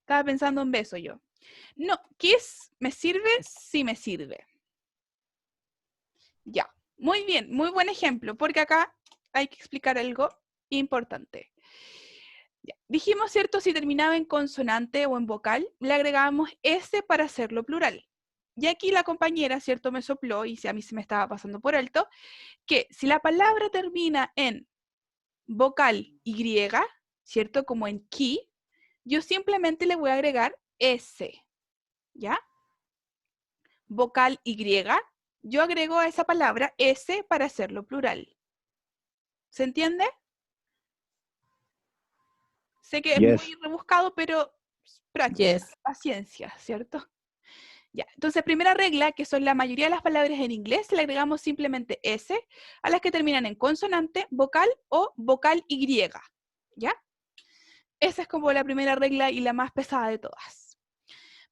Estaba pensando en beso yo. No, kiss, ¿me sirve? Sí me sirve. Ya, muy bien, muy buen ejemplo, porque acá hay que explicar algo importante. Ya. Dijimos, ¿cierto? Si terminaba en consonante o en vocal, le agregábamos S para hacerlo plural. Y aquí la compañera, ¿cierto? Me sopló, y a mí se me estaba pasando por alto, que si la palabra termina en vocal Y, ¿cierto? Como en key, yo simplemente le voy a agregar S, ¿ya? Vocal Y, yo agrego a esa palabra S para hacerlo plural. ¿Se entiende? Sé que es muy rebuscado, pero práctica, paciencia, ¿cierto? Ya, entonces primera regla, que son la mayoría de las palabras en inglés, le agregamos simplemente S a las que terminan en consonante, vocal o vocal Y, ¿ya? Esa es como la primera regla y la más pesada de todas.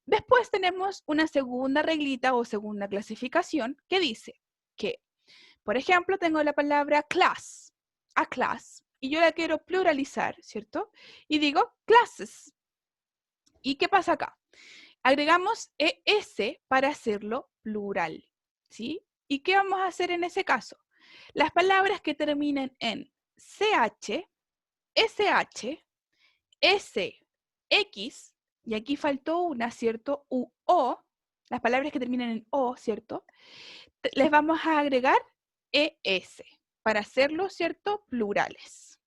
Después tenemos una segunda reglita o segunda clasificación que dice que, por ejemplo, tengo la palabra class, a class, y yo la quiero pluralizar, ¿cierto? Y digo classes. ¿Y qué pasa acá? Agregamos ES para hacerlo plural, ¿sí? ¿Y qué vamos a hacer en ese caso? Las palabras que terminen en CH, SH, SX, y aquí faltó una, ¿cierto? O, las palabras que terminen en O, ¿cierto? Les vamos a agregar ES para hacerlo, ¿cierto? Plurales.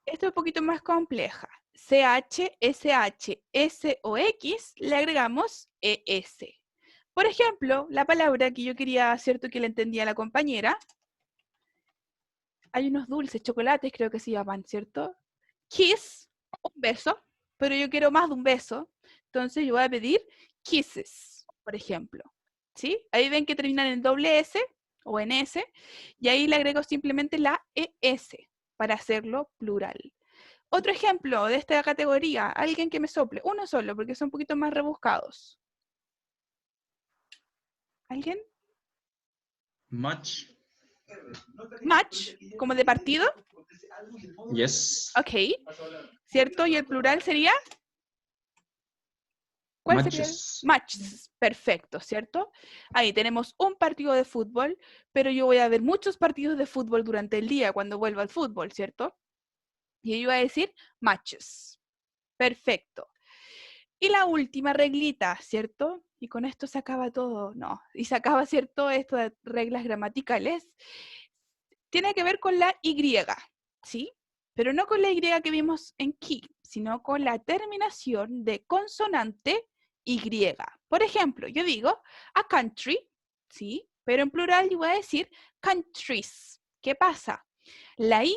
Esto es un poquito más compleja. CH, SH, S o X, le agregamos ES. Por ejemplo, la palabra que yo quería, ¿cierto? Que le entendía a la compañera. Hay unos dulces, chocolates creo que se llaman, ¿cierto? Kiss, un beso, pero yo quiero más de un beso. Entonces yo voy a pedir kisses, por ejemplo. ¿Sí? Ahí ven que terminan en doble S o en S, y ahí le agrego simplemente la ES para hacerlo plural. Otro ejemplo de esta categoría, alguien que me sople, uno solo, porque son un poquito más rebuscados. ¿Alguien? Match. Match, como de partido. Yes. Ok. ¿Cierto? ¿Y el plural sería? ¿Cuál Matches. sería? Matches. Perfecto, ¿cierto? Ahí tenemos un partido de fútbol, pero yo voy a ver muchos partidos de fútbol durante el día cuando vuelva al fútbol, ¿cierto? Y yo voy a decir matches. Perfecto. Y la última reglita, ¿cierto? Y con esto se acaba todo, no. Y se acaba, ¿cierto? Esto de reglas gramaticales. Tiene que ver con la Y, ¿sí? Pero no con la Y que vimos en key, sino con la terminación de consonante Y. Por ejemplo, yo digo a country, ¿sí? Pero en plural yo voy a decir countries. ¿Qué pasa? La Y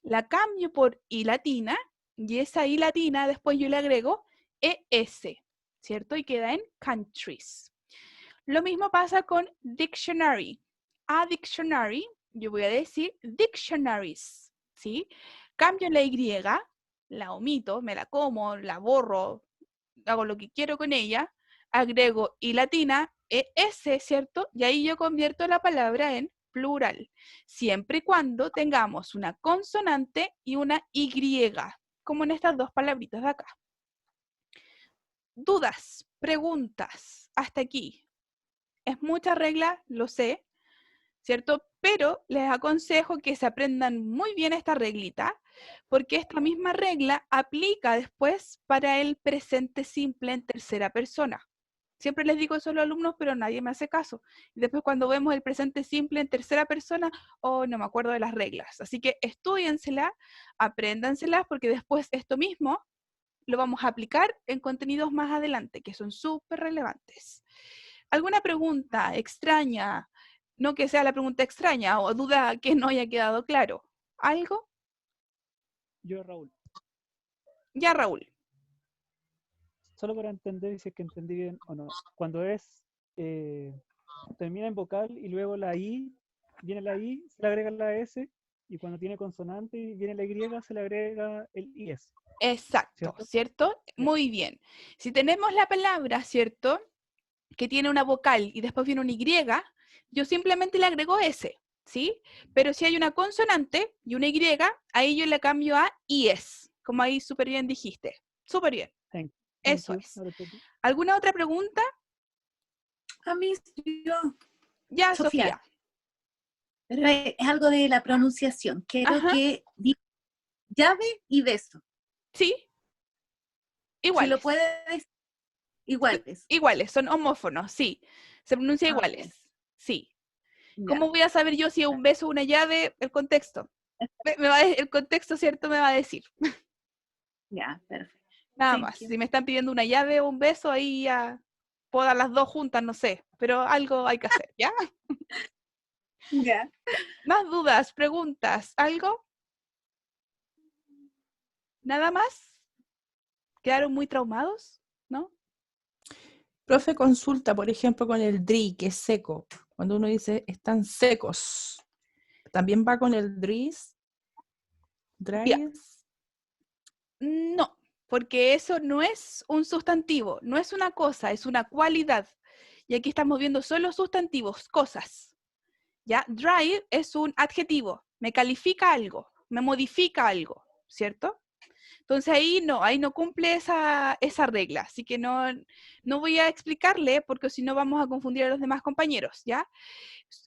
la cambio por I latina, y esa I latina después yo le agrego ES, ¿cierto? Y queda en countries. Lo mismo pasa con dictionary. A dictionary, yo voy a decir dictionaries, ¿sí? Cambio la Y, la omito, me la como, la borro, hago lo que quiero con ella, agrego I latina, ES, ¿cierto? Y ahí yo convierto la palabra en plural, siempre y cuando tengamos una consonante y una Y, como en estas dos palabritas de acá. Dudas, preguntas, hasta aquí. Es mucha regla, lo sé, ¿cierto? Pero les aconsejo que se aprendan muy bien esta reglita, porque esta misma regla aplica después para el presente simple en tercera persona. Siempre les digo eso a los alumnos, pero nadie me hace caso. Y después cuando vemos el presente simple en tercera persona, oh, no me acuerdo de las reglas. Así que estúdiensela, apréndanselas, porque después esto mismo lo vamos a aplicar en contenidos más adelante, que son súper relevantes. ¿Alguna pregunta extraña? No que sea la pregunta extraña o duda que no haya quedado claro. ¿Algo? Yo, Raúl. Ya, Raúl. Solo para entender si es que entendí bien o no. Cuando es, termina en vocal y luego la I, viene la I, se le agrega la S, y cuando tiene consonante y viene la Y, se le agrega el IS. Exacto, ¿cierto? Muy bien. Si tenemos la palabra, ¿cierto? Que tiene una vocal y después viene una Y, yo simplemente le agrego S, ¿sí? Pero si hay una consonante y una Y, ahí yo le cambio a IS, como ahí súper bien dijiste. Súper bien. Eso es. ¿Alguna otra pregunta? A mí, yo. Ya, Sofía. Pero es algo de la pronunciación. Quiero que llave y beso. Sí. Iguales. Si lo puedes, iguales. Iguales, son homófonos, sí. Se pronuncia iguales, sí. ¿Cómo voy a saber yo si es un beso o una llave? El contexto. El contexto, ¿cierto? Me va a decir. Ya, perfecto. Nada más. Si me están pidiendo una llave o un beso, ahí ya puedo dar las dos juntas, no sé. Pero algo hay que hacer, ¿ya? Ya. ¿Más dudas, preguntas? ¿Algo? ¿Nada más? ¿Quedaron muy traumados? ¿No? Profe, consulta, por ejemplo, con el dry, que es seco. Cuando uno dice, están secos. ¿También va con el dries? ¿Dries? No, porque eso no es un sustantivo, no es una cosa, es una cualidad. Y aquí estamos viendo solo sustantivos, cosas. ¿Ya? Dry es un adjetivo, me califica algo, me modifica algo, ¿cierto? Entonces ahí no cumple esa regla, así que no voy a explicarle porque si no vamos a confundir a los demás compañeros, ¿ya?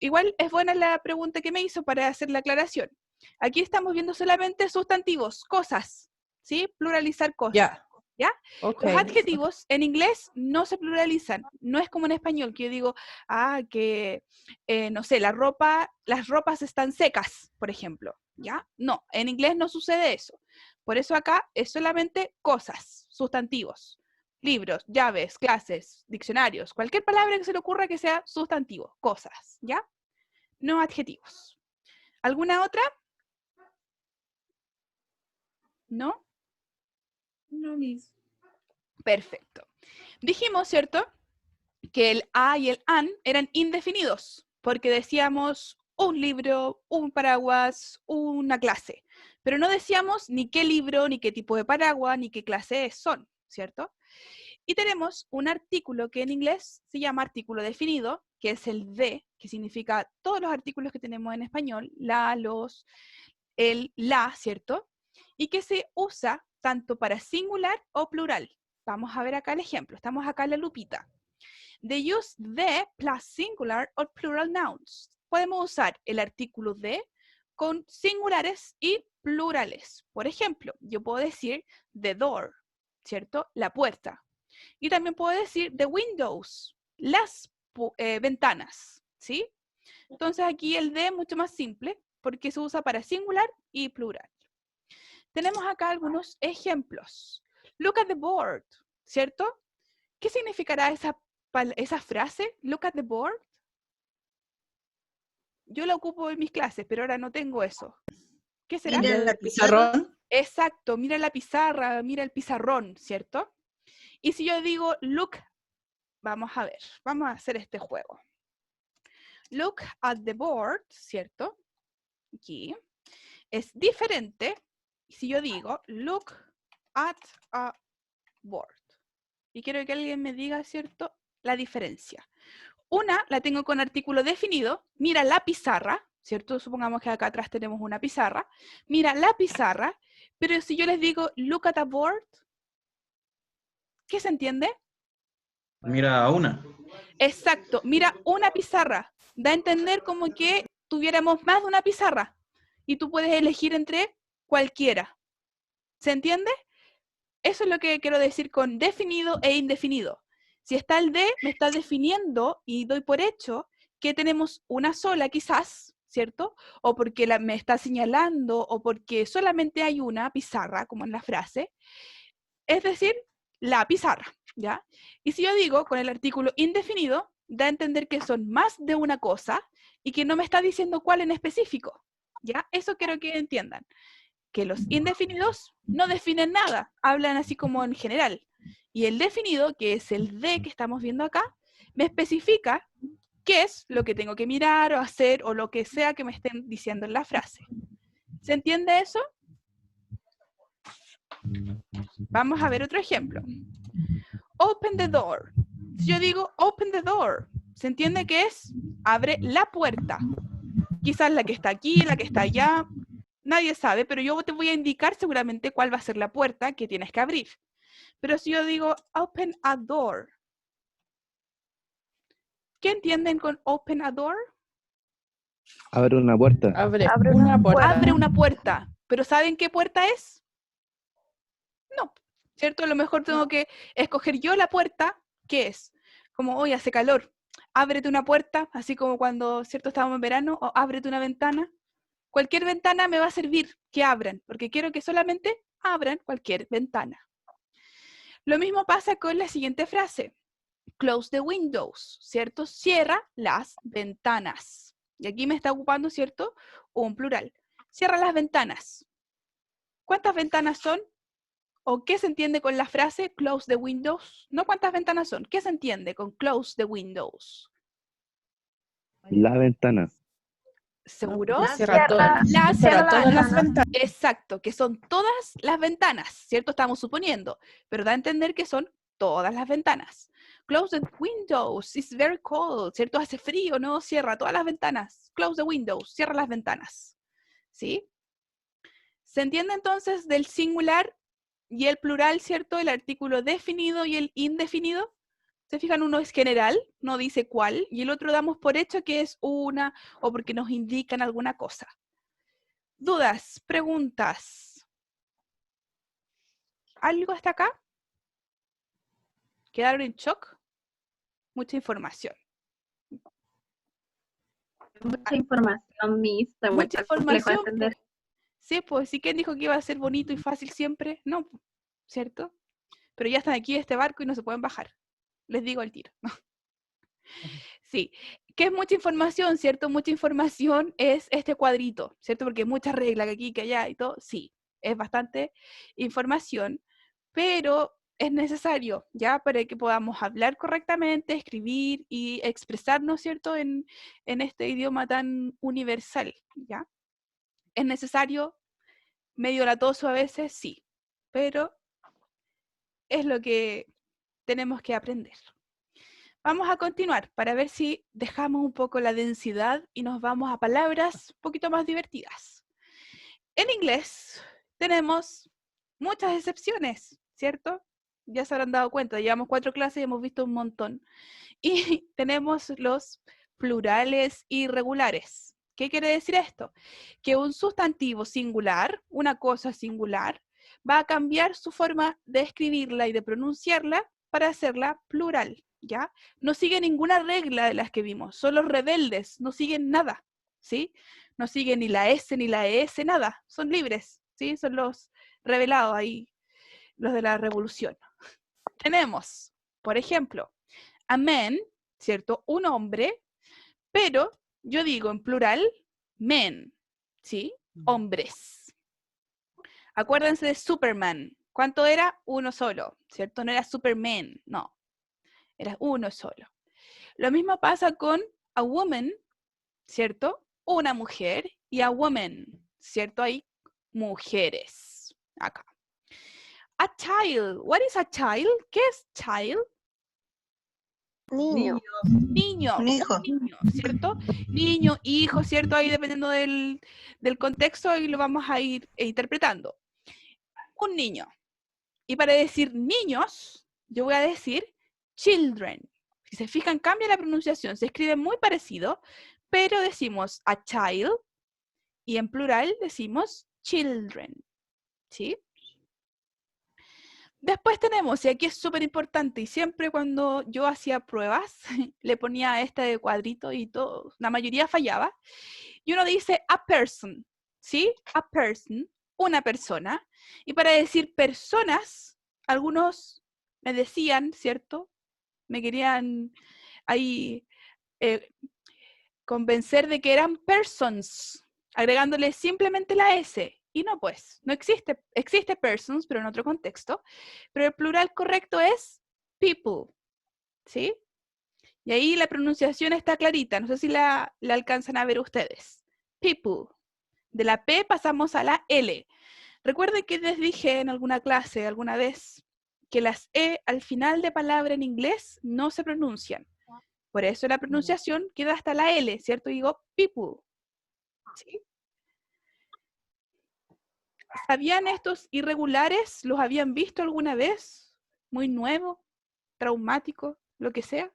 Igual es buena la pregunta que me hizo para hacer la aclaración. Aquí estamos viendo solamente sustantivos, cosas, ¿sí? Pluralizar cosas. ¿Ya? Okay. Los adjetivos en inglés no se pluralizan, no es como en español, que yo digo, no sé, las ropas están secas, por ejemplo, ¿ya? No, en inglés no sucede eso. Por eso acá es solamente cosas, sustantivos, libros, llaves, clases, diccionarios, cualquier palabra que se le ocurra que sea sustantivo, cosas, ¿ya? No adjetivos. ¿Alguna otra? ¿No? No, Miss. Perfecto. Dijimos, ¿cierto?, que el a y el an eran indefinidos, porque decíamos un libro, un paraguas, una clase, pero no decíamos ni qué libro, ni qué tipo de paraguas, ni qué clase son, ¿cierto? Y tenemos un artículo que en inglés se llama artículo definido, que es el de, que significa todos los artículos que tenemos en español, la, los, el, la, ¿cierto? Y que se usa tanto para singular o plural. Vamos a ver acá el ejemplo. Estamos acá en la lupita. They use the plus singular or plural nouns. Podemos usar el artículo de con singulares y plurales. Por ejemplo, yo puedo decir the door, ¿cierto? La puerta. Y también puedo decir the windows, las ventanas, ¿sí? Entonces aquí el de es mucho más simple porque se usa para singular y plural. Tenemos acá algunos ejemplos. Look at the board, ¿cierto? ¿Qué significará esa frase? Look at the board. Yo la ocupo en mis clases, pero ahora no tengo eso. ¿Qué será? Mira el pizarrón. Exacto, mira la pizarra, mira el pizarrón, ¿cierto? Y si yo digo look, vamos a ver, vamos a hacer este juego. Look at the board, ¿cierto? Aquí. Es diferente si yo digo look at a board. Y quiero que alguien me diga, ¿cierto?, la diferencia. Una la tengo con artículo definido, mira la pizarra, ¿cierto? Supongamos que acá atrás tenemos una pizarra. Mira la pizarra, pero si yo les digo look at a board, ¿qué se entiende? Mira a una. Exacto, mira una pizarra. Da a entender como que tuviéramos más de una pizarra y tú puedes elegir entre cualquiera. ¿Se entiende? Eso es lo que quiero decir con definido e indefinido. Si está el de, me está definiendo y doy por hecho que tenemos una sola quizás, ¿cierto? O porque me está señalando o porque solamente hay una pizarra, como en la frase. Es decir, la pizarra, ¿ya? Y si yo digo con el artículo indefinido, da a entender que son más de una cosa y que no me está diciendo cuál en específico, ¿ya? Eso quiero que entiendan. Que los indefinidos no definen nada, hablan así como en general. Y el definido, que es el de que estamos viendo acá, me especifica qué es lo que tengo que mirar o hacer o lo que sea que me estén diciendo en la frase. ¿Se entiende eso? Vamos a ver otro ejemplo. Open the door. Si yo digo open the door, ¿se entiende que es? Abre la puerta. Quizás la que está aquí, la que está allá, nadie sabe, pero yo te voy a indicar seguramente cuál va a ser la puerta que tienes que abrir. Pero si yo digo open a door, ¿qué entienden con open a door? Abre una puerta. Abre una puerta. Abre una puerta. ¿Pero saben qué puerta es? No, ¿cierto? A lo mejor tengo que escoger yo la puerta, ¿qué es? Como, hoy hace calor, ábrete una puerta, así como cuando, ¿cierto? Estábamos en verano, o ábrete una ventana. Cualquier ventana me va a servir que abran, porque quiero que solamente abran cualquier ventana. Lo mismo pasa con la siguiente frase. Close the windows, ¿cierto? Cierra las ventanas. Y aquí me está ocupando, ¿cierto? Un plural. Cierra las ventanas. ¿Cuántas ventanas son? ¿O qué se entiende con la frase close the windows? No cuántas ventanas son. ¿Qué se entiende con close the windows? La ventana. ¿Seguro? Cierra todas las ventanas. Exacto, que son todas las ventanas, ¿cierto? Estamos suponiendo, pero da a entender que son todas las ventanas. Close the windows, it's very cold, ¿cierto? Hace frío, ¿no? Cierra todas las ventanas. Close the windows, cierra las ventanas. ¿Sí? ¿Se entiende entonces del singular y el plural, ¿cierto? El artículo definido y el indefinido. ¿Se fijan? Uno es general, no dice cuál, y el otro damos por hecho que es una o porque nos indican alguna cosa. ¿Dudas? ¿Preguntas? ¿Algo hasta acá? ¿Quedaron en shock? Mucha información. Mucha información, Miss. Mucha información. Entender. Sí, pues sí, ¿quién dijo que iba a ser bonito y fácil siempre? No, ¿cierto? Pero ya están aquí en este barco y no se pueden bajar. Les digo al tiro. Sí, que es mucha información, ¿cierto? Mucha información es este cuadrito, ¿cierto? Porque hay muchas reglas que aquí, que allá y todo. Sí, es bastante información, pero es necesario, ¿ya? Para que podamos hablar correctamente, escribir y expresarnos, ¿cierto? En este idioma tan universal, ¿ya? ¿Es necesario? Medio latoso a veces, sí, pero es lo que tenemos que aprender. Vamos a continuar para ver si dejamos un poco la densidad y nos vamos a palabras un poquito más divertidas. En inglés tenemos muchas excepciones, ¿cierto? Ya se habrán dado cuenta, llevamos 4 clases y hemos visto un montón. Y tenemos los plurales irregulares. ¿Qué quiere decir esto? Que un sustantivo singular, una cosa singular, va a cambiar su forma de escribirla y de pronunciarla para hacerla plural, ¿ya? No sigue ninguna regla de las que vimos. Son los rebeldes, no siguen nada, ¿sí? No siguen ni la S ni la ES, nada. Son libres, ¿sí? Son los rebelados ahí, los de la revolución. Tenemos, por ejemplo, a man, ¿cierto? Un hombre, pero yo digo en plural, men, ¿sí? Hombres. Acuérdense de Superman. ¿Cuánto era? Uno solo, ¿cierto? No era Superman, no. Era uno solo. Lo mismo pasa con a woman, ¿cierto? Una mujer, y a woman, ¿cierto? Hay mujeres. Acá. A child. What is a child? ¿Qué es child? Niño. Niño. Un hijo. Niño, ¿cierto? Niño, hijo, ¿cierto? Ahí dependiendo del contexto, ahí lo vamos a ir interpretando. Un niño. Y para decir niños, yo voy a decir children. Si se fijan, cambia la pronunciación. Se escribe muy parecido, pero decimos a child y en plural decimos children. ¿Sí? Después tenemos, y aquí es súper importante, y siempre cuando yo hacía pruebas, le ponía este cuadrito y todo, la mayoría fallaba, y uno dice a person, ¿sí? A person, una persona, y para decir personas, algunos me decían, ¿cierto? Me querían ahí convencer de que eran persons, agregándole simplemente la S. Y no, pues, no existe persons, pero en otro contexto. Pero el plural correcto es people, ¿sí? Y ahí la pronunciación está clarita. No sé si la alcanzan a ver ustedes. People. De la P pasamos a la L. Recuerden que les dije en alguna clase alguna vez que las E al final de palabra en inglés no se pronuncian. Por eso la pronunciación queda hasta la L, ¿cierto? Digo people. ¿Sí? ¿Sabían estos irregulares? ¿Los habían visto alguna vez? ¿Muy nuevo? ¿Traumático? ¿Lo que sea?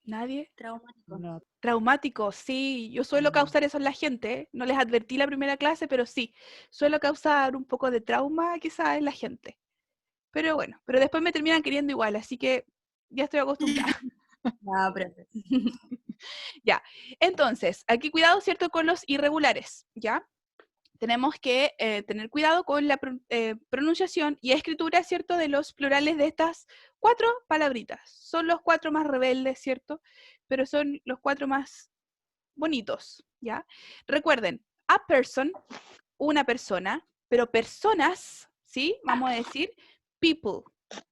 ¿Nadie? Traumático. No. Traumático, sí. Yo suelo causar eso en la gente. ¿Eh? No les advertí la primera clase, pero sí. Suelo causar un poco de trauma quizás en la gente. Pero bueno, pero después me terminan queriendo igual, así que ya estoy acostumbrada. No, pero Ya, entonces, aquí cuidado, ¿cierto? Con los irregulares, ¿ya? Tenemos que tener cuidado con la pronunciación y escritura, ¿cierto? De los plurales de estas 4 palabritas. Son los 4 más rebeldes, ¿cierto? Pero son los 4 más bonitos, ¿ya? Recuerden, a person, una persona, pero personas, ¿sí? Vamos a decir people,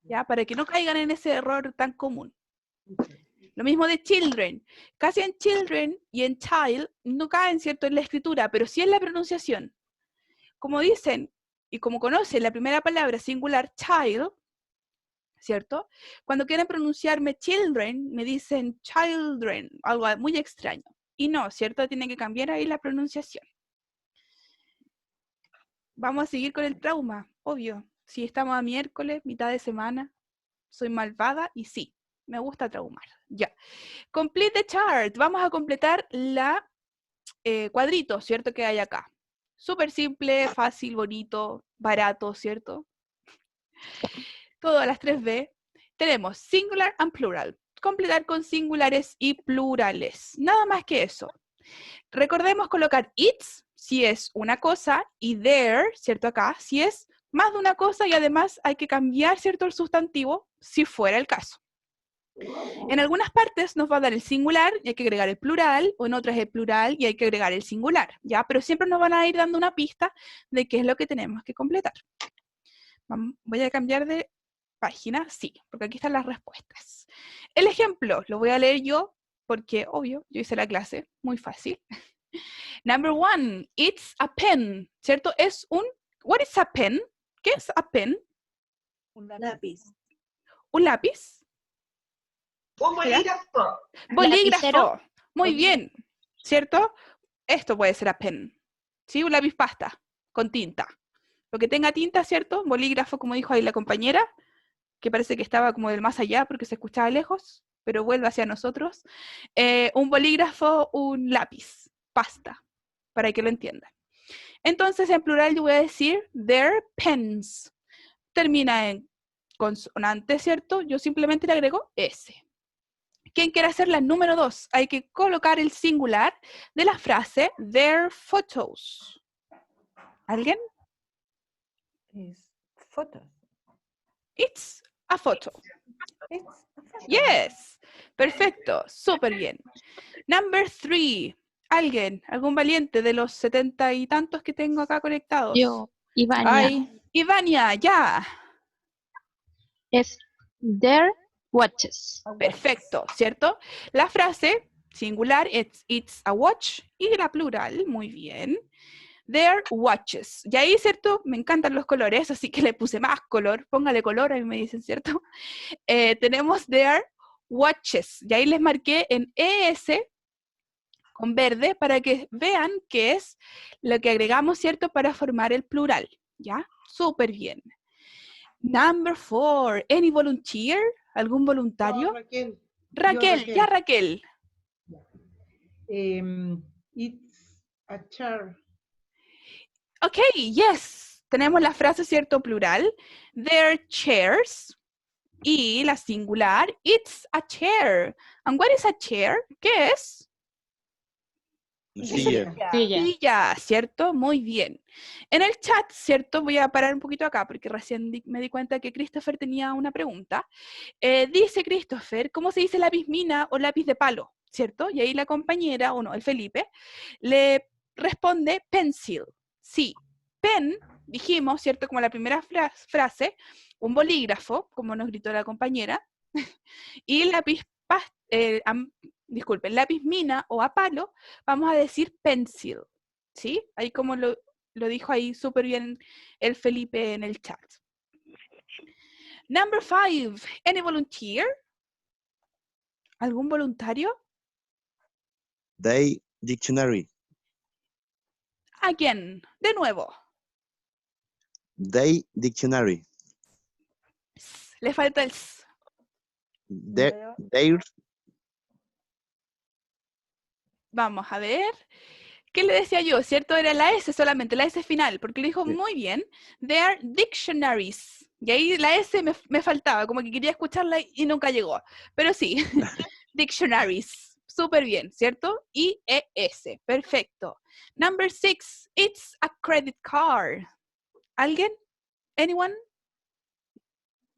¿ya? Para que no caigan en ese error tan común. Lo mismo de children. Casi en children y en child no caen, ¿cierto? En la escritura, pero sí en la pronunciación. Como dicen y como conocen la primera palabra singular child, ¿cierto? Cuando quieren pronunciarme children, me dicen children, algo muy extraño. Y no, ¿cierto? Tienen que cambiar ahí la pronunciación. Vamos a seguir con el trauma, obvio. Si estamos a miércoles, mitad de semana, soy malvada y sí, me gusta traumar. Ya. Complete the chart. Vamos a completar la cuadrito, ¿cierto? Que hay acá. Súper simple, fácil, bonito, barato, ¿cierto? Todas las 3B. Tenemos singular and plural. Completar con singulares y plurales. Nada más que eso. Recordemos colocar it's, si es una cosa, y there, ¿cierto? Acá, si es más de una cosa y además hay que cambiar, ¿cierto? El sustantivo, si fuera el caso. En algunas partes nos va a dar el singular y hay que agregar el plural, o en otras el plural y hay que agregar el singular, ¿ya? Pero siempre nos van a ir dando una pista de qué es lo que tenemos que completar. Voy a cambiar de página, sí, porque aquí están las respuestas. El ejemplo lo voy a leer yo, porque, obvio, yo hice la clase, muy fácil. Number 1, it's a pen, ¿cierto? Es un, what is a pen? ¿Qué es a pen? un lápiz. ¿Un lápiz? Un bolígrafo. Bolígrafo. Muy bien, ¿cierto? Esto puede ser a pen. ¿Sí? Un lápiz pasta con tinta. Lo que tenga tinta, ¿cierto? Bolígrafo, como dijo ahí la compañera, que parece que estaba como del más allá porque se escuchaba lejos, pero vuelve hacia nosotros. Un bolígrafo, un lápiz, pasta, para que lo entiendan. Entonces, en plural yo voy a decir their pens. Termina en consonante, ¿cierto? Yo simplemente le agrego S. ¿Quién quiere hacer la número 2? Hay que colocar el singular de la frase their photos. ¿Alguien? Fotos. It's a photo. Yes. Perfecto. Súper bien. Number 3. ¿Alguien? ¿Algún valiente de los 70 y tantos que tengo acá conectados? Yo, Ivania. Ay, Ivania, ya. Es their watches. Perfecto, ¿cierto? La frase singular, it's a watch, y la plural, muy bien. Their watches. Y ahí, ¿cierto? Me encantan los colores, así que le puse más color. Póngale color, a mí me dicen, ¿cierto? Tenemos their watches. Y ahí les marqué en ES con verde para que vean qué es lo que agregamos, ¿cierto? Para formar el plural. ¿Ya? Súper bien. Number 4. Any volunteer? ¿Algún voluntario? No, Raquel. Raquel, Yo, ya Raquel. It's a chair. Ok, yes. Tenemos la frase, ¿cierto? Plural. Their chairs. Y la singular, it's a chair. And what is a chair? ¿Qué es? Silla. Silla, ¿cierto? Muy bien. En el chat, ¿cierto? Voy a parar un poquito acá porque recién me di cuenta que Christopher tenía una pregunta. Dice Christopher, ¿cómo se dice lápiz mina o lápiz de palo? ¿Cierto? Y ahí la compañera, o no, el Felipe, le responde pencil. Sí, pen, dijimos, ¿cierto? Como la primera frase, un bolígrafo, como nos gritó la compañera, y lápiz disculpen, lápiz mina o a palo, vamos a decir pencil, ¿sí? Ahí como lo dijo ahí súper bien el Felipe en el chat. Number 5, any volunteer? ¿Algún voluntario? They dictionary. Again, de nuevo. They dictionary. Le falta el s. Their Vamos a ver. ¿Qué le decía yo? ¿Cierto? Era la S solamente, la S final, porque lo dijo muy bien. They are dictionaries. Y ahí la S me faltaba, como que quería escucharla y nunca llegó. Pero sí, dictionaries. Súper bien, ¿cierto? I-E-S. Perfecto. Number 6. It's a credit card. ¿Alguien? Anyone?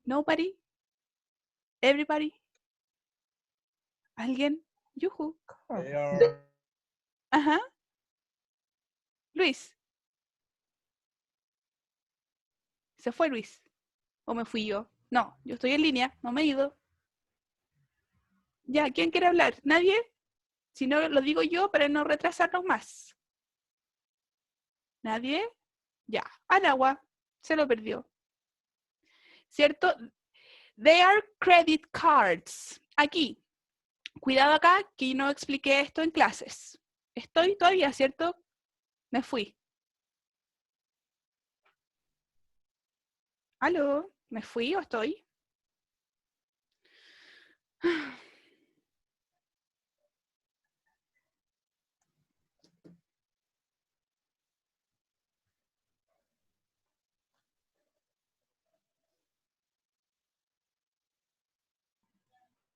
Nobody? Everybody? ¿Alguien? Yuhu. Ajá. Luis. ¿Se fue Luis? ¿O me fui yo? No, yo estoy en línea, no me he ido. Ya, ¿quién quiere hablar? ¿Nadie? Si no, lo digo yo para no retrasarnos más. ¿Nadie? Ya, al agua. Se lo perdió. ¿Cierto? They are credit cards. Aquí. Cuidado acá, que no expliqué esto en clases. Estoy todavía, ¿cierto? Me fui. ¿Aló? ¿Me fui o estoy?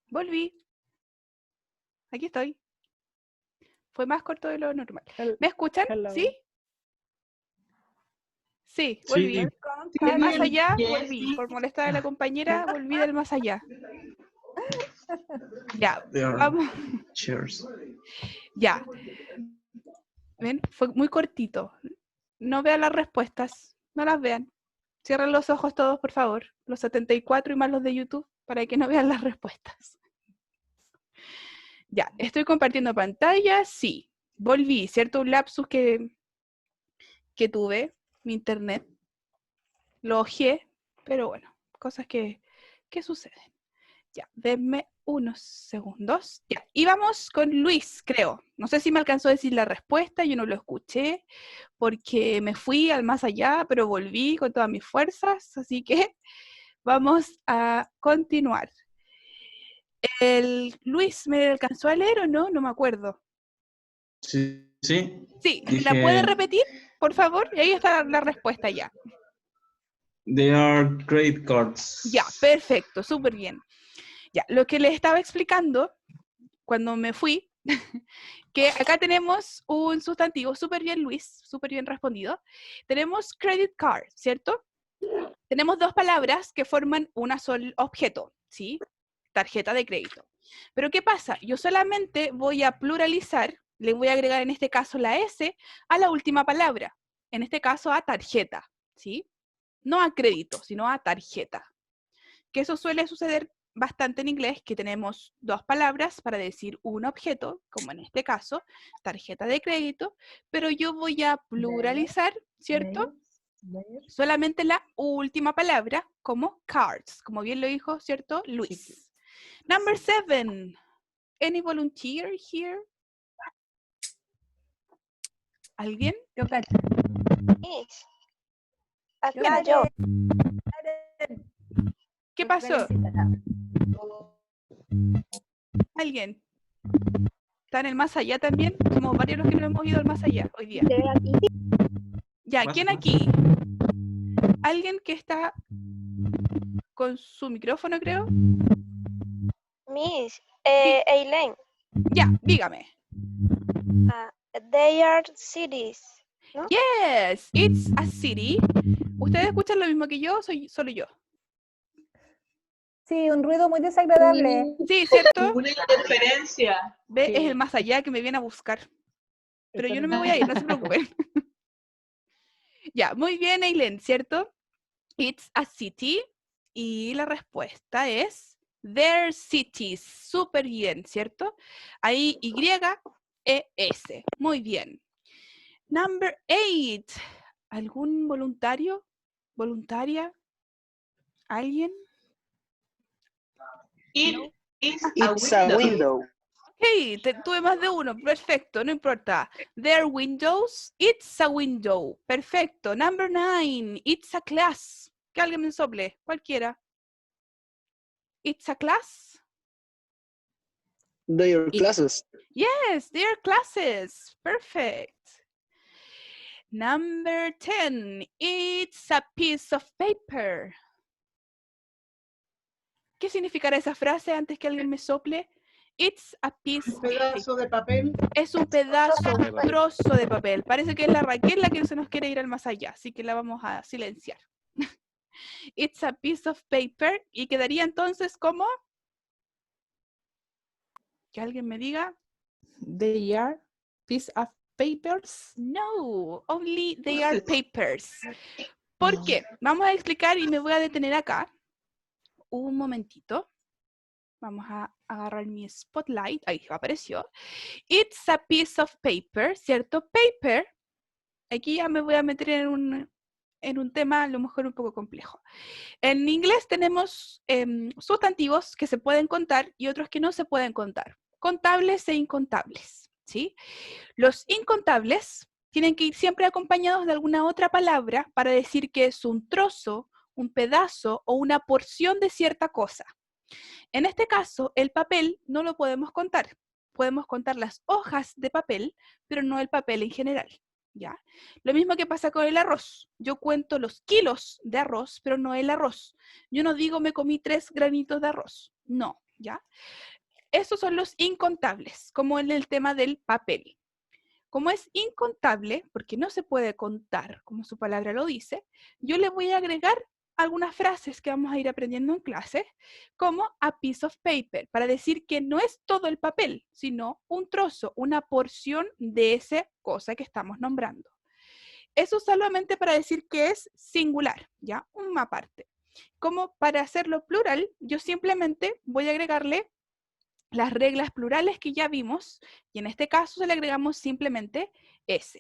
Volví. Aquí estoy. Fue más corto de lo normal. ¿Me escuchan? Hello. ¿Sí? Sí, volví. Sí. Del más allá, Yes, volví. sí. Por molestar a la compañera, volví del más allá. Ya, They are vamos. chairs. Ya. ¿Ven? Fue muy cortito. No vean las respuestas. No las vean. Cierren los ojos todos, por favor. Los 74 y más los de YouTube, para que no vean las respuestas. Ya, estoy compartiendo pantalla. Sí, volví. ¿Cierto? Un lapsus que tuve. Mi internet. Lo ojeé, pero bueno, cosas que suceden. Ya, denme unos segundos. Ya, y vamos con Luis, creo. No sé si me alcanzó a decir la respuesta, yo no lo escuché, porque me fui al más allá, pero volví con todas mis fuerzas, así que vamos a continuar. ¿Luis me alcanzó a leer o no? No me acuerdo. Sí, sí. Sí, Dije, ¿la puede repetir, por favor? Y ahí está la respuesta ya. They are credit cards. Ya, perfecto, súper bien. Ya, lo que les estaba explicando cuando me fui, que acá tenemos un sustantivo, súper bien Luis, súper bien respondido. Tenemos credit card, ¿cierto? Tenemos dos palabras que forman un solo objeto, ¿sí? Tarjeta de crédito. Pero ¿qué pasa? Yo solamente voy a pluralizar, le voy a agregar en este caso la S a la última palabra, en este caso a tarjeta, ¿sí? No a crédito, sino a tarjeta. Que eso suele suceder bastante en inglés, que tenemos dos palabras para decir un objeto, como en este caso, tarjeta de crédito, pero yo voy a pluralizar, ¿cierto? Solamente la última palabra, como cards, como bien lo dijo, ¿cierto? Luis. Number 7. Any volunteer here? ¿Alguien? Yo cacho. Acá yo. ¿Qué pasó? ¿Alguien? ¿Está en el más allá también? Somos varios los que no hemos ido al más allá hoy día. Ya, ¿quién aquí? ¿Alguien que está con su micrófono, creo? Miss, Eileen. Ya, dígame. They are cities, ¿no? Yes, it's a city. ¿Ustedes escuchan lo mismo que yo o soy solo yo? Sí, un ruido muy desagradable. Sí, ¿cierto? Una interferencia. Ve, Sí. es el más allá que me viene a buscar. Pero yo no me voy a ir, no se preocupen. Ya, muy bien, Eileen, ¿cierto? It's a city. Y la respuesta es their cities. Súper bien, ¿cierto? Ahí Y-E-S. Muy bien. Number 8. ¿Algún voluntario? ¿Voluntaria? ¿Alguien? It's a window. Ok, tuve más de uno. Perfecto, no importa. Their windows. It's a window. Perfecto. Number 9. It's a class. Que alguien me sople. Cualquiera. It's a class. Their classes. Yes, their classes. Perfect. Number 10. It's a piece of paper. ¿Qué significará esa frase antes que alguien me sople? It's a piece Un pedazo de papel. Es un pedazo, un trozo de papel. Parece que es la Raquel la que se nos quiere ir al más allá, así que la vamos a silenciar. It's a piece of paper. Y quedaría entonces como... Que alguien me diga. They are piece of papers. No, only they are papers. ¿Por qué? Vamos a explicar y me voy a detener acá. Un momentito. Vamos a agarrar mi spotlight. Ahí apareció. It's a piece of paper, ¿cierto? Paper. Aquí ya me voy a meter en un tema a lo mejor un poco complejo. En inglés tenemos sustantivos que se pueden contar y otros que no se pueden contar. Contables e incontables, ¿sí? Los incontables tienen que ir siempre acompañados de alguna otra palabra para decir que es un trozo, un pedazo o una porción de cierta cosa. En este caso, el papel no lo podemos contar. Podemos contar las hojas de papel, pero no el papel en general, ¿ya? Lo mismo que pasa con el arroz. Yo cuento los kilos de arroz, pero no el arroz. Yo no digo me comí 3 granitos de arroz. No, ¿ya? Esos son los incontables, como en el tema del papel. Como es incontable, porque no se puede contar, como su palabra lo dice, yo le voy a agregar algunas frases que vamos a ir aprendiendo en clase, como a piece of paper, para decir que no es todo el papel, sino un trozo, una porción de esa cosa que estamos nombrando. Eso solamente para decir que es singular, ¿ya? Una parte. Como para hacerlo plural, yo simplemente voy a agregarle las reglas plurales que ya vimos, y en este caso se le agregamos simplemente S.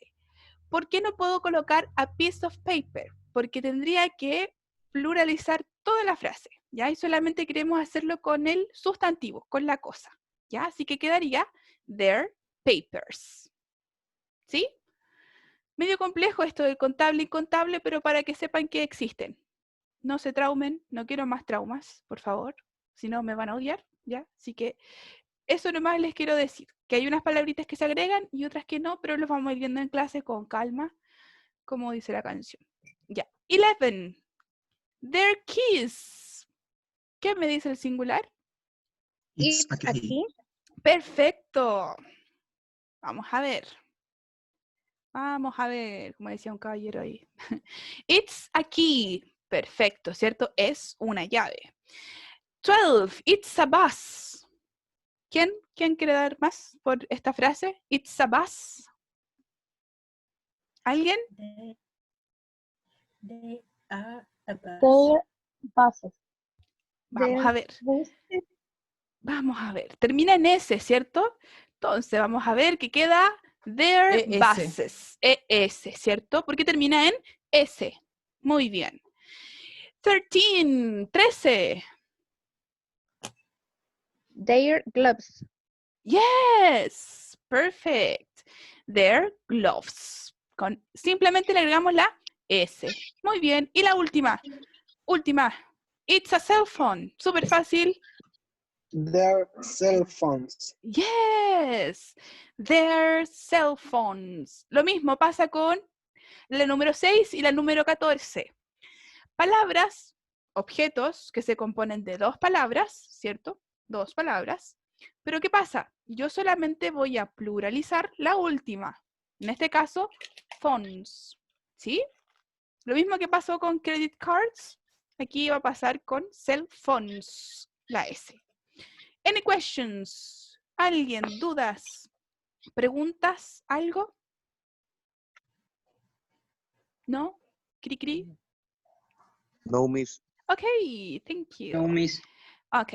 ¿Por qué no puedo colocar a piece of paper? Porque tendría que pluralizar toda la frase, ¿ya? Y solamente queremos hacerlo con el sustantivo, con la cosa, ¿ya? Así que quedaría their papers, ¿sí? Medio complejo esto del contable y incontable, pero para que sepan que existen. No se traumen, no quiero más traumas, por favor, si no me van a odiar, ¿ya? Así que eso nomás les quiero decir, que hay unas palabritas que se agregan y otras que no, pero los vamos a ir viendo en clase con calma, como dice la canción. Ya, 11. Their keys. ¿Qué me dice el singular? It's a key. Perfecto. Vamos a ver. Vamos a ver, como decía un caballero ahí. It's a key. Perfecto, ¿cierto? Es una llave. 12. It's a bus. ¿Quién quiere dar más por esta frase? It's a bus. ¿Alguien? They are a bus. Their buses. Vamos a ver. Vamos a ver. Termina en S, ¿cierto? Entonces vamos a ver que queda their buses. ES, ¿cierto? Porque termina en S. Muy bien. 13. Their gloves. Yes, perfect. Their gloves. Simplemente le agregamos la S. Muy bien. Y la última. It's a cell phone. Súper fácil. Their cell phones. Yes. Their cell phones. Lo mismo pasa con la número 6 y la número 14. Palabras, objetos que se componen de 2 palabras, ¿cierto? 2 palabras. Pero ¿qué pasa? Yo solamente voy a pluralizar la última. En este caso, phones. ¿Sí? Lo mismo que pasó con credit cards, aquí va a pasar con cell phones, la S. Any questions? ¿Alguien? ¿Dudas? ¿Preguntas? ¿Algo? ¿No? ¿Cri cri? No, miss. Ok, thank you. No, miss. Ok,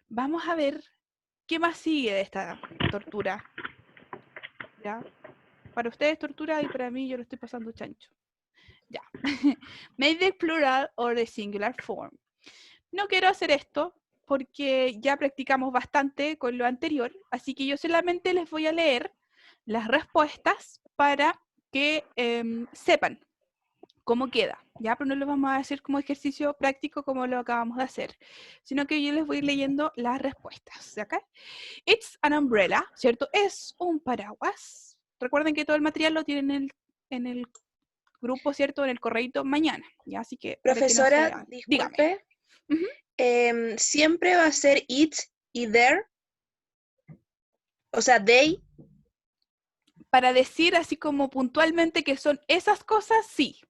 vamos a ver qué más sigue de esta tortura. ¿Ya? Para ustedes tortura y para mí yo lo estoy pasando chancho. Ya. Make the plural or the singular form. No quiero hacer esto porque ya practicamos bastante con lo anterior, así que yo solamente les voy a leer las respuestas para que sepan cómo queda, ¿ya? Pero no lo vamos a hacer como ejercicio práctico como lo acabamos de hacer, sino que yo les voy leyendo las respuestas, ¿ok? It's an umbrella, ¿cierto? Es un paraguas. Recuerden que todo el material lo tienen en el grupo, ¿cierto? En el correíto mañana, ¿ya? Así que... Profesora, disculpe. ¿Siempre va a ser it y there? O sea, they. Para decir así como puntualmente que son esas cosas, sí.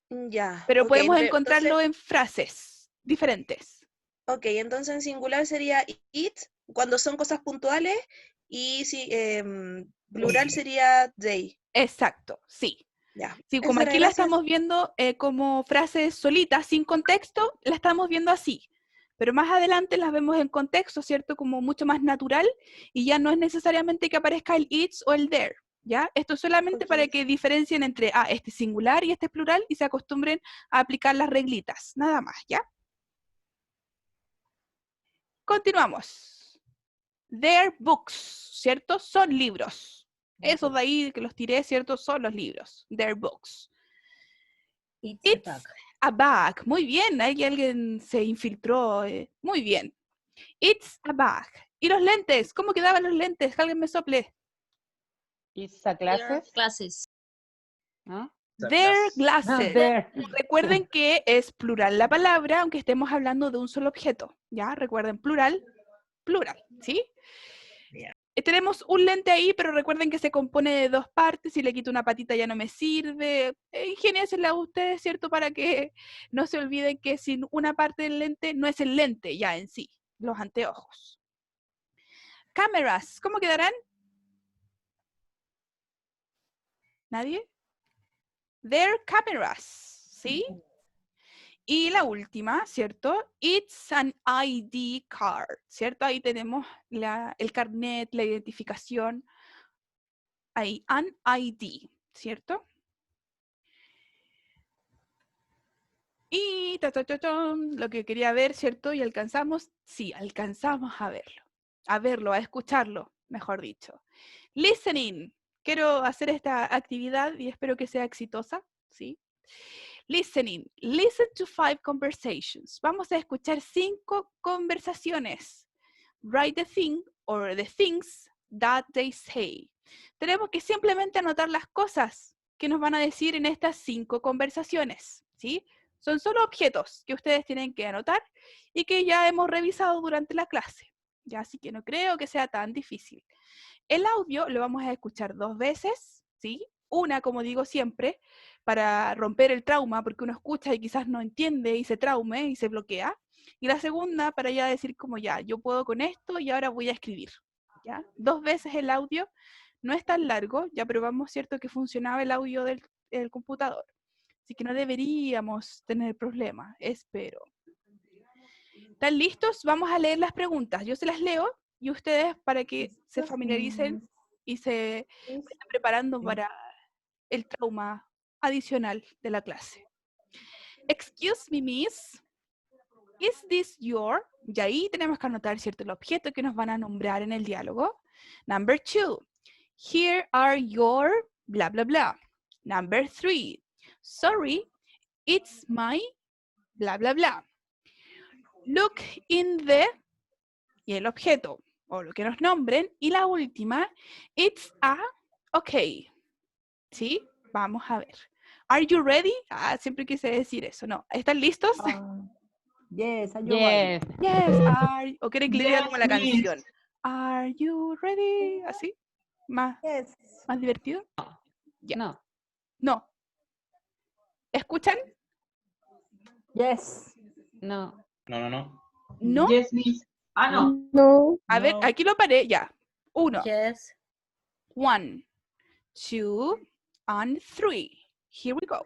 Ya. Pero ok, podemos entonces- encontrarlo en frases diferentes. Ok, entonces en singular sería it cuando son cosas puntuales y si plural sería they. Exacto, sí. Ya. Sí, Eso como era, aquí la gracias. estamos viendo como frases solitas, sin contexto, la estamos viendo así. Pero más adelante las vemos en contexto, ¿cierto? Como mucho más natural y ya no es necesariamente que aparezca el it's o el there, ¿ya? Esto es solamente para que diferencien entre, este es singular y este es plural y se acostumbren a aplicar las reglitas, nada más, ¿ya? Continuamos. Their books, ¿cierto? Son libros. Esos de ahí que los tiré, ¿cierto? Son los libros. Their books. It's a bag. Muy bien, ahí alguien se infiltró. Muy bien. It's a bag. ¿Y los lentes? ¿Cómo quedaban los lentes? Que alguien me sople. It's a classes. Classes. ¿No? Their glasses. Their. Recuerden que es plural la palabra, aunque estemos hablando de un solo objeto. ¿Ya? Recuerden, plural, plural. ¿Sí? Tenemos un lente ahí, pero recuerden que se compone de dos partes. Si le quito una patita ya no me sirve. Ingeniésela ustedes, ¿cierto? Para que no se olviden que sin una parte del lente no es el lente ya en sí. Los anteojos. Cámaras, ¿cómo quedarán? ¿Nadie? Their cameras, ¿sí? Y la última, ¿cierto? It's an ID card, ¿cierto? Ahí tenemos el carnet, la identificación. Ahí, an ID, ¿cierto? Y lo que quería ver, ¿cierto? Y alcanzamos, sí, alcanzamos a verlo, a escucharlo, mejor dicho. Listening. Quiero hacer esta actividad y espero que sea exitosa, ¿sí? Listening. Listen to 5 conversations. Vamos a escuchar 5 conversaciones. Write the thing or the things that they say. Tenemos que simplemente anotar las cosas que nos van a decir en estas 5 conversaciones, ¿sí? Son solo objetos que ustedes tienen que anotar y que ya hemos revisado durante la clase. Ya, así que no creo que sea tan difícil. El audio lo vamos a escuchar 2 veces, ¿sí? Una, como digo siempre, para romper el trauma, porque uno escucha y quizás no entiende y se traume y se bloquea. Y la segunda, para ya decir como ya, yo puedo con esto y ahora voy a escribir. ¿Ya? 2 veces el audio, no es tan largo, ya probamos, ¿cierto?, que funcionaba el audio del computador. Así que no deberíamos tener problemas, espero. ¿Están listos? Vamos a leer las preguntas. Yo se las leo y ustedes para que se familiaricen y se vayan preparando para el trauma adicional de la clase. Excuse me, miss. Is this your? Y ahí tenemos que anotar, ¿cierto?, el objeto que nos van a nombrar en el diálogo. Number 2. Here are your bla, bla, bla. Number 3. Sorry, it's my bla, bla, bla. Look in the, y el objeto, o lo que nos nombren. Y la última, it's a, okay. ¿Sí? Vamos a ver. Are you ready? Siempre quise decir eso. No. ¿Están listos? Yes, are you Yes. ready? Yes, ¿o quieren que le diga como la Yes, miss. canción? Are you ready? ¿Así? ¿Más divertido? Ya. No. No. ¿Escuchan? Yes. No. No. ¿No? Yes, miss. No. No. A ver, aquí lo paré, ya. 1. Yes. 1, 2, and 3. Here we go.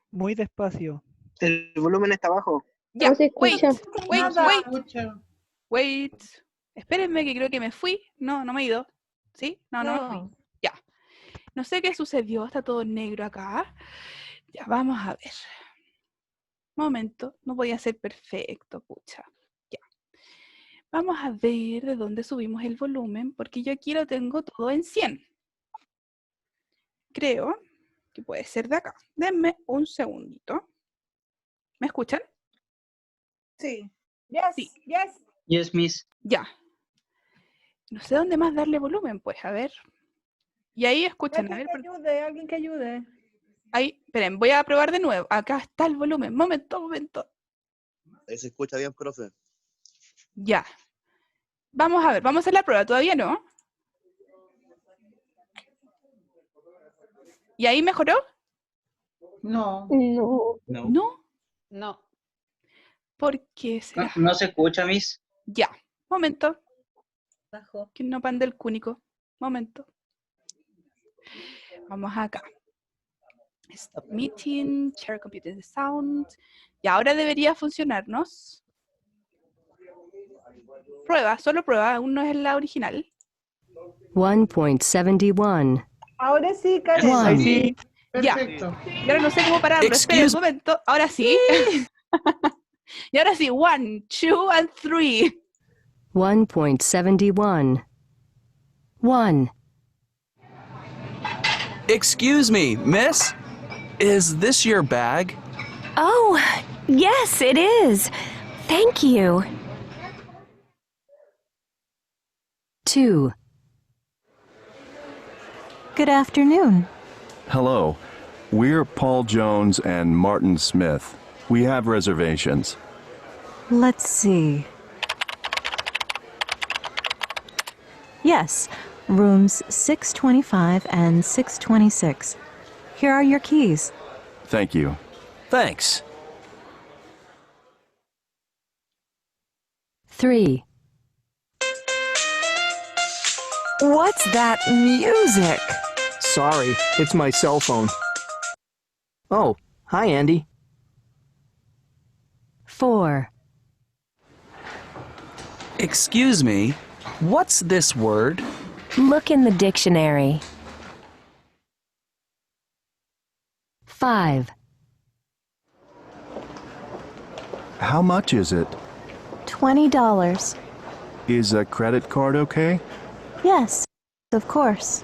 Muy despacio. El volumen está bajo. Ya, No se wait, escucha. wait. Espérenme que creo que me fui. No me he ido. ¿Sí? No me fui. Ya. No sé qué sucedió, está todo negro acá. Ya, vamos a ver. Momento, no voy a ser perfecto, pucha. Ya. Vamos a ver de dónde subimos el volumen, porque yo aquí lo tengo todo en 100. Creo que puede ser de acá. Denme un segundito. ¿Me escuchan? Sí. Yes, Sí. yes. Yes, miss. Ya. No sé dónde más darle volumen, pues, a ver. Y ahí escuchan, a ver. Alguien que ayude. Ahí, esperen, voy a probar de nuevo. Acá está el volumen. Momento. Ahí se escucha bien, profe. Ya. Vamos a ver, vamos a hacer la prueba. ¿Todavía no? ¿Y ahí mejoró? No. ¿No? No. ¿Por qué será? No se escucha, miss. Ya. Momento. Bajo. Que no pande el cúnico. Momento. Vamos acá. Stop meeting, share computer sound. Y ahora debería funcionarnos. Prueba, solo prueba, aún no es la original. 1.71. Ahora sí, Karen. Ahí sí. Perfecto. Ya. Y ahora no sé cómo pararlo. Espera un momento. Ahora sí. Y ahora sí. 1, 2, and 3. 1.71. 1. Excuse me, miss? Is this your bag? Oh, yes, it is. Thank you. 2. Good afternoon. Hello. We're Paul Jones and Martin Smith. We have reservations. Let's see. Yes, rooms 625 and 626. Here are your keys. Thank you. Thanks. 3. What's that music? Sorry, it's my cell phone. Oh, hi, Andy. 4. Excuse me, what's this word? Look in the dictionary. 5. How much is it? $20. Is a credit card okay? Yes, of course.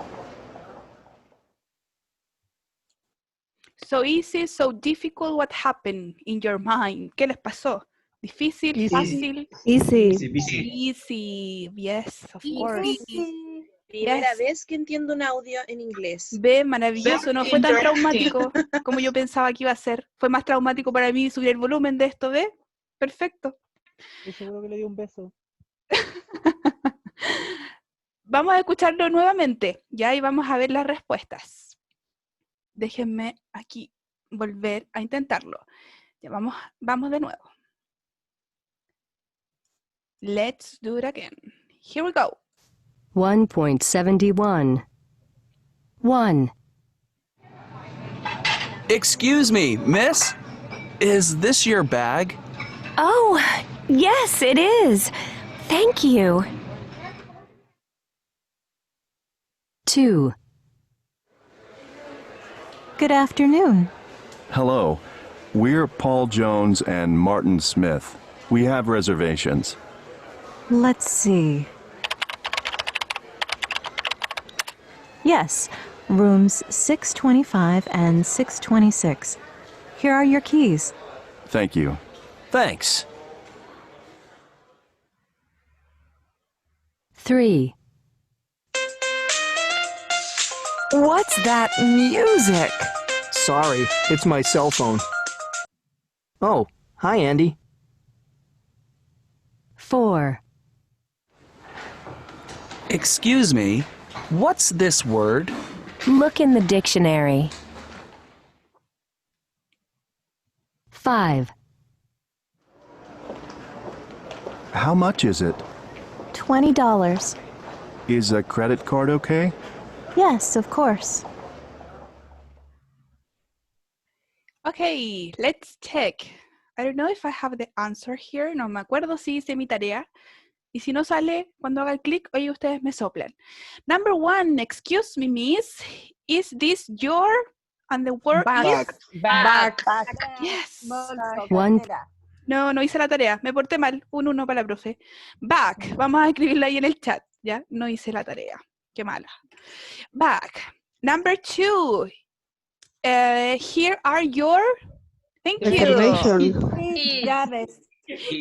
So easy, so difficult, what happened in your mind? ¿Qué les pasó? ¿Difícil? Easy. ¿Fácil? Easy. Yes, of course. Primera vez que entiendo un audio en inglés. Ve, maravilloso, no fue tan traumático como yo pensaba que iba a ser. Fue más traumático para mí subir el volumen de esto, ¿ve? Perfecto. Estoy seguro que le di un beso. Vamos a escucharlo nuevamente, ya, y vamos a ver las respuestas. Déjenme aquí volver a intentarlo. Ya, vamos de nuevo. Let's do it again. Here we go. 1.71. 1. Excuse me, miss? Is this your bag? Oh, yes, it is. Thank you. 2. Good afternoon. Hello. We're Paul Jones and Martin Smith. We have reservations. Let's see. Yes, rooms 625 and 626. Here are your keys. Thank you. Thanks. 3. What's that music? Sorry, it's my cell phone. Oh, hi, Andy. 4. Excuse me, what's this word? Look in the dictionary. 5. How much is it? $20. Is a credit card okay? Yes, of course. Okay, let's check. I don't know if I have the answer here. No me acuerdo si hice mi tarea. Y si no sale, cuando haga el clic, oye, ustedes me soplan. Number 1, excuse me, miss. Is this your And the word Back. is Back. Yes. One. No hice la tarea. Me porté mal. Un 1 para la profe. Back. Vamos a escribirla ahí en el chat. ¿Ya? No hice la tarea. Qué mala. Back. Number 2. Here are your... Thank you.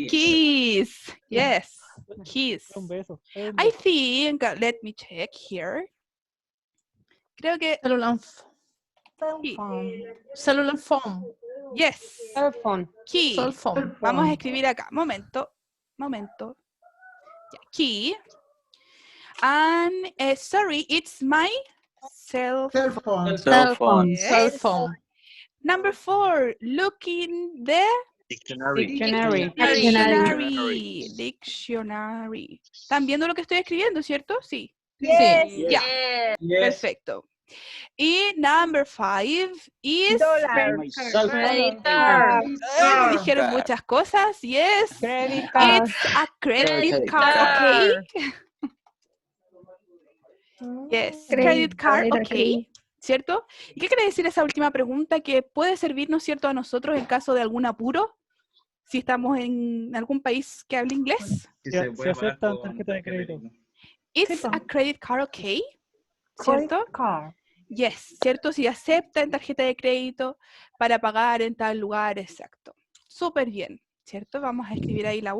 Keys. Yes. Keys. Un beso. I think, let me check here. Creo que... Cellular phone. Yes. Cell phone. Key. Cell phone. Vamos a escribir acá. Momento. Ya, key. And sorry, it's my cell phone. Cell phone. Yes. Cell phone. Number 4, look in the Dictionary. Dictionary. ¿Están viendo lo que estoy escribiendo, cierto? Sí. Sí. Ya. Perfecto. Y number 5 is Credit card. Dijeron muchas cosas. Yes. Credit card. It's a credit card, okay. Yes. Credit card, okay. ¿Cierto? ¿Y qué quiere decir esa última pregunta? Que puede servirnos, ¿cierto?, a nosotros en caso de algún apuro, si estamos en algún país que hable inglés. Se aceptan tarjeta de crédito. It's a credit card, okay. ¿Cierto? Yes, ¿cierto? Si aceptan tarjeta de crédito para pagar en tal lugar, exacto. Súper bien, ¿cierto? Vamos a escribir ahí la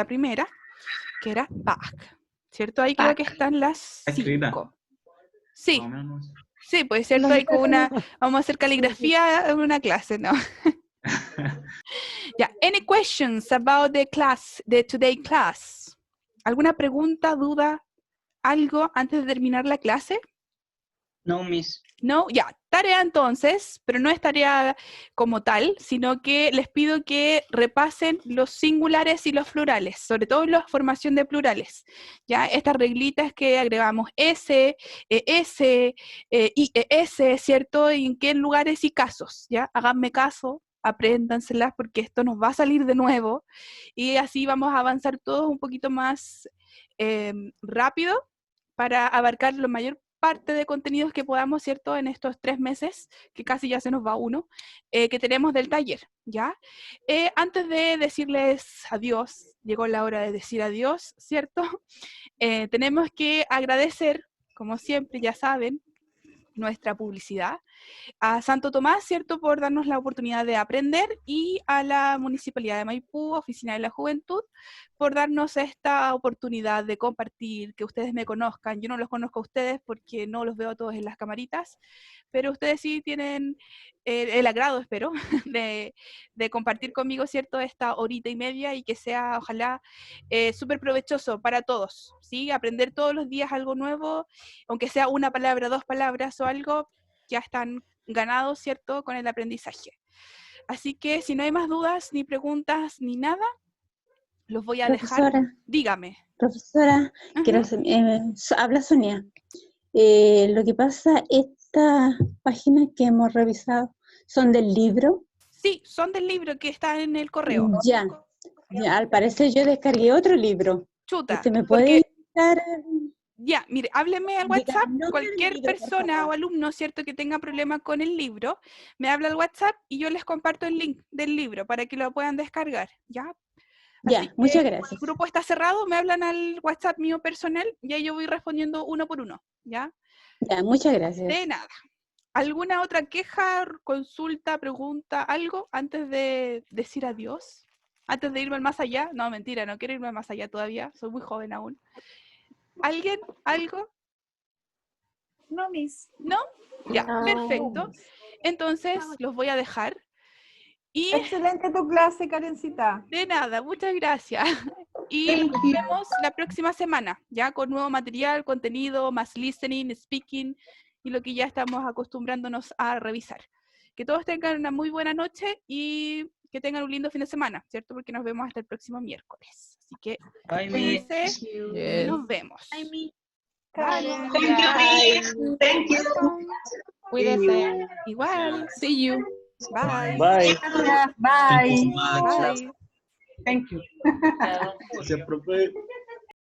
primera, que era back, ¿cierto? Ahí creo que están las 5. Sí. Sí, pues cierto, hay con vamos a hacer caligrafía en una clase, ¿no? Ya, any questions about the today class? ¿Alguna pregunta, duda, algo antes de terminar la clase? No, miss. No, ya, tarea entonces, pero no es tarea como tal, sino que les pido que repasen los singulares y los plurales, sobre todo la formación de plurales, ya, estas reglitas que agregamos S, ES, IES, ¿cierto? Y en qué lugares y casos, ya, háganme caso, apréndanselas porque esto nos va a salir de nuevo, y así vamos a avanzar todos un poquito más rápido para abarcar lo mayor parte de contenidos que podamos, ¿cierto?, en estos 3 meses, que casi ya se nos va uno, que tenemos del taller, ¿ya? Antes de decirles adiós, llegó la hora de decir adiós, ¿cierto? Tenemos que agradecer, como siempre, ya saben, nuestra publicidad, a Santo Tomás, ¿cierto?, por darnos la oportunidad de aprender, y a la Municipalidad de Maipú, Oficina de la Juventud, por darnos esta oportunidad de compartir, que ustedes me conozcan. Yo no los conozco a ustedes porque no los veo a todos en las camaritas, pero ustedes sí tienen el agrado, espero, de compartir conmigo, ¿cierto?, esta horita y media, y que sea, ojalá, súper provechoso para todos, ¿sí? Aprender todos los días algo nuevo, aunque sea una palabra, 2 palabras o algo, ya están ganados, ¿cierto?, con el aprendizaje. Así que, si no hay más dudas, ni preguntas, ni nada, los voy a dejar. Dígame. Profesora, habla Sonia. Lo que pasa, estas páginas que hemos revisado, ¿son del libro? Sí, son del libro que está en el correo. Ya, al parecer yo descargué otro libro. Chuta. ¿Me puede indicar? Ya, mire, hábleme al WhatsApp, cualquier persona o alumno, ¿cierto?, que tenga problemas con el libro, me habla al WhatsApp y yo les comparto el link del libro para que lo puedan descargar, ¿ya? Ya, muchas gracias. El grupo está cerrado, me hablan al WhatsApp mío personal y ahí yo voy respondiendo uno por uno, ¿ya? Ya, muchas gracias. De nada. ¿Alguna otra queja, consulta, pregunta, algo antes de decir adiós? ¿Antes de irme al más allá? No, mentira, no quiero irme al más allá todavía, soy muy joven aún. ¿Alguien? ¿Algo? No, miss. ¿No? Ya, perfecto. Entonces, los voy a dejar. Y excelente tu clase, Karencita. De nada, muchas gracias. Y nos vemos la próxima semana, ya con nuevo material, contenido, más listening, speaking, y lo que ya estamos acostumbrándonos a revisar. Que todos tengan una muy buena noche y que tengan un lindo fin de semana, ¿cierto? Porque nos vemos hasta el próximo miércoles. Así que, cuídense y nos vemos. Thank you, Miss. Thank you. Cuídense. Igual. See you. Bye. Bye. Bye. Bye. Thank you. Gracias, profe.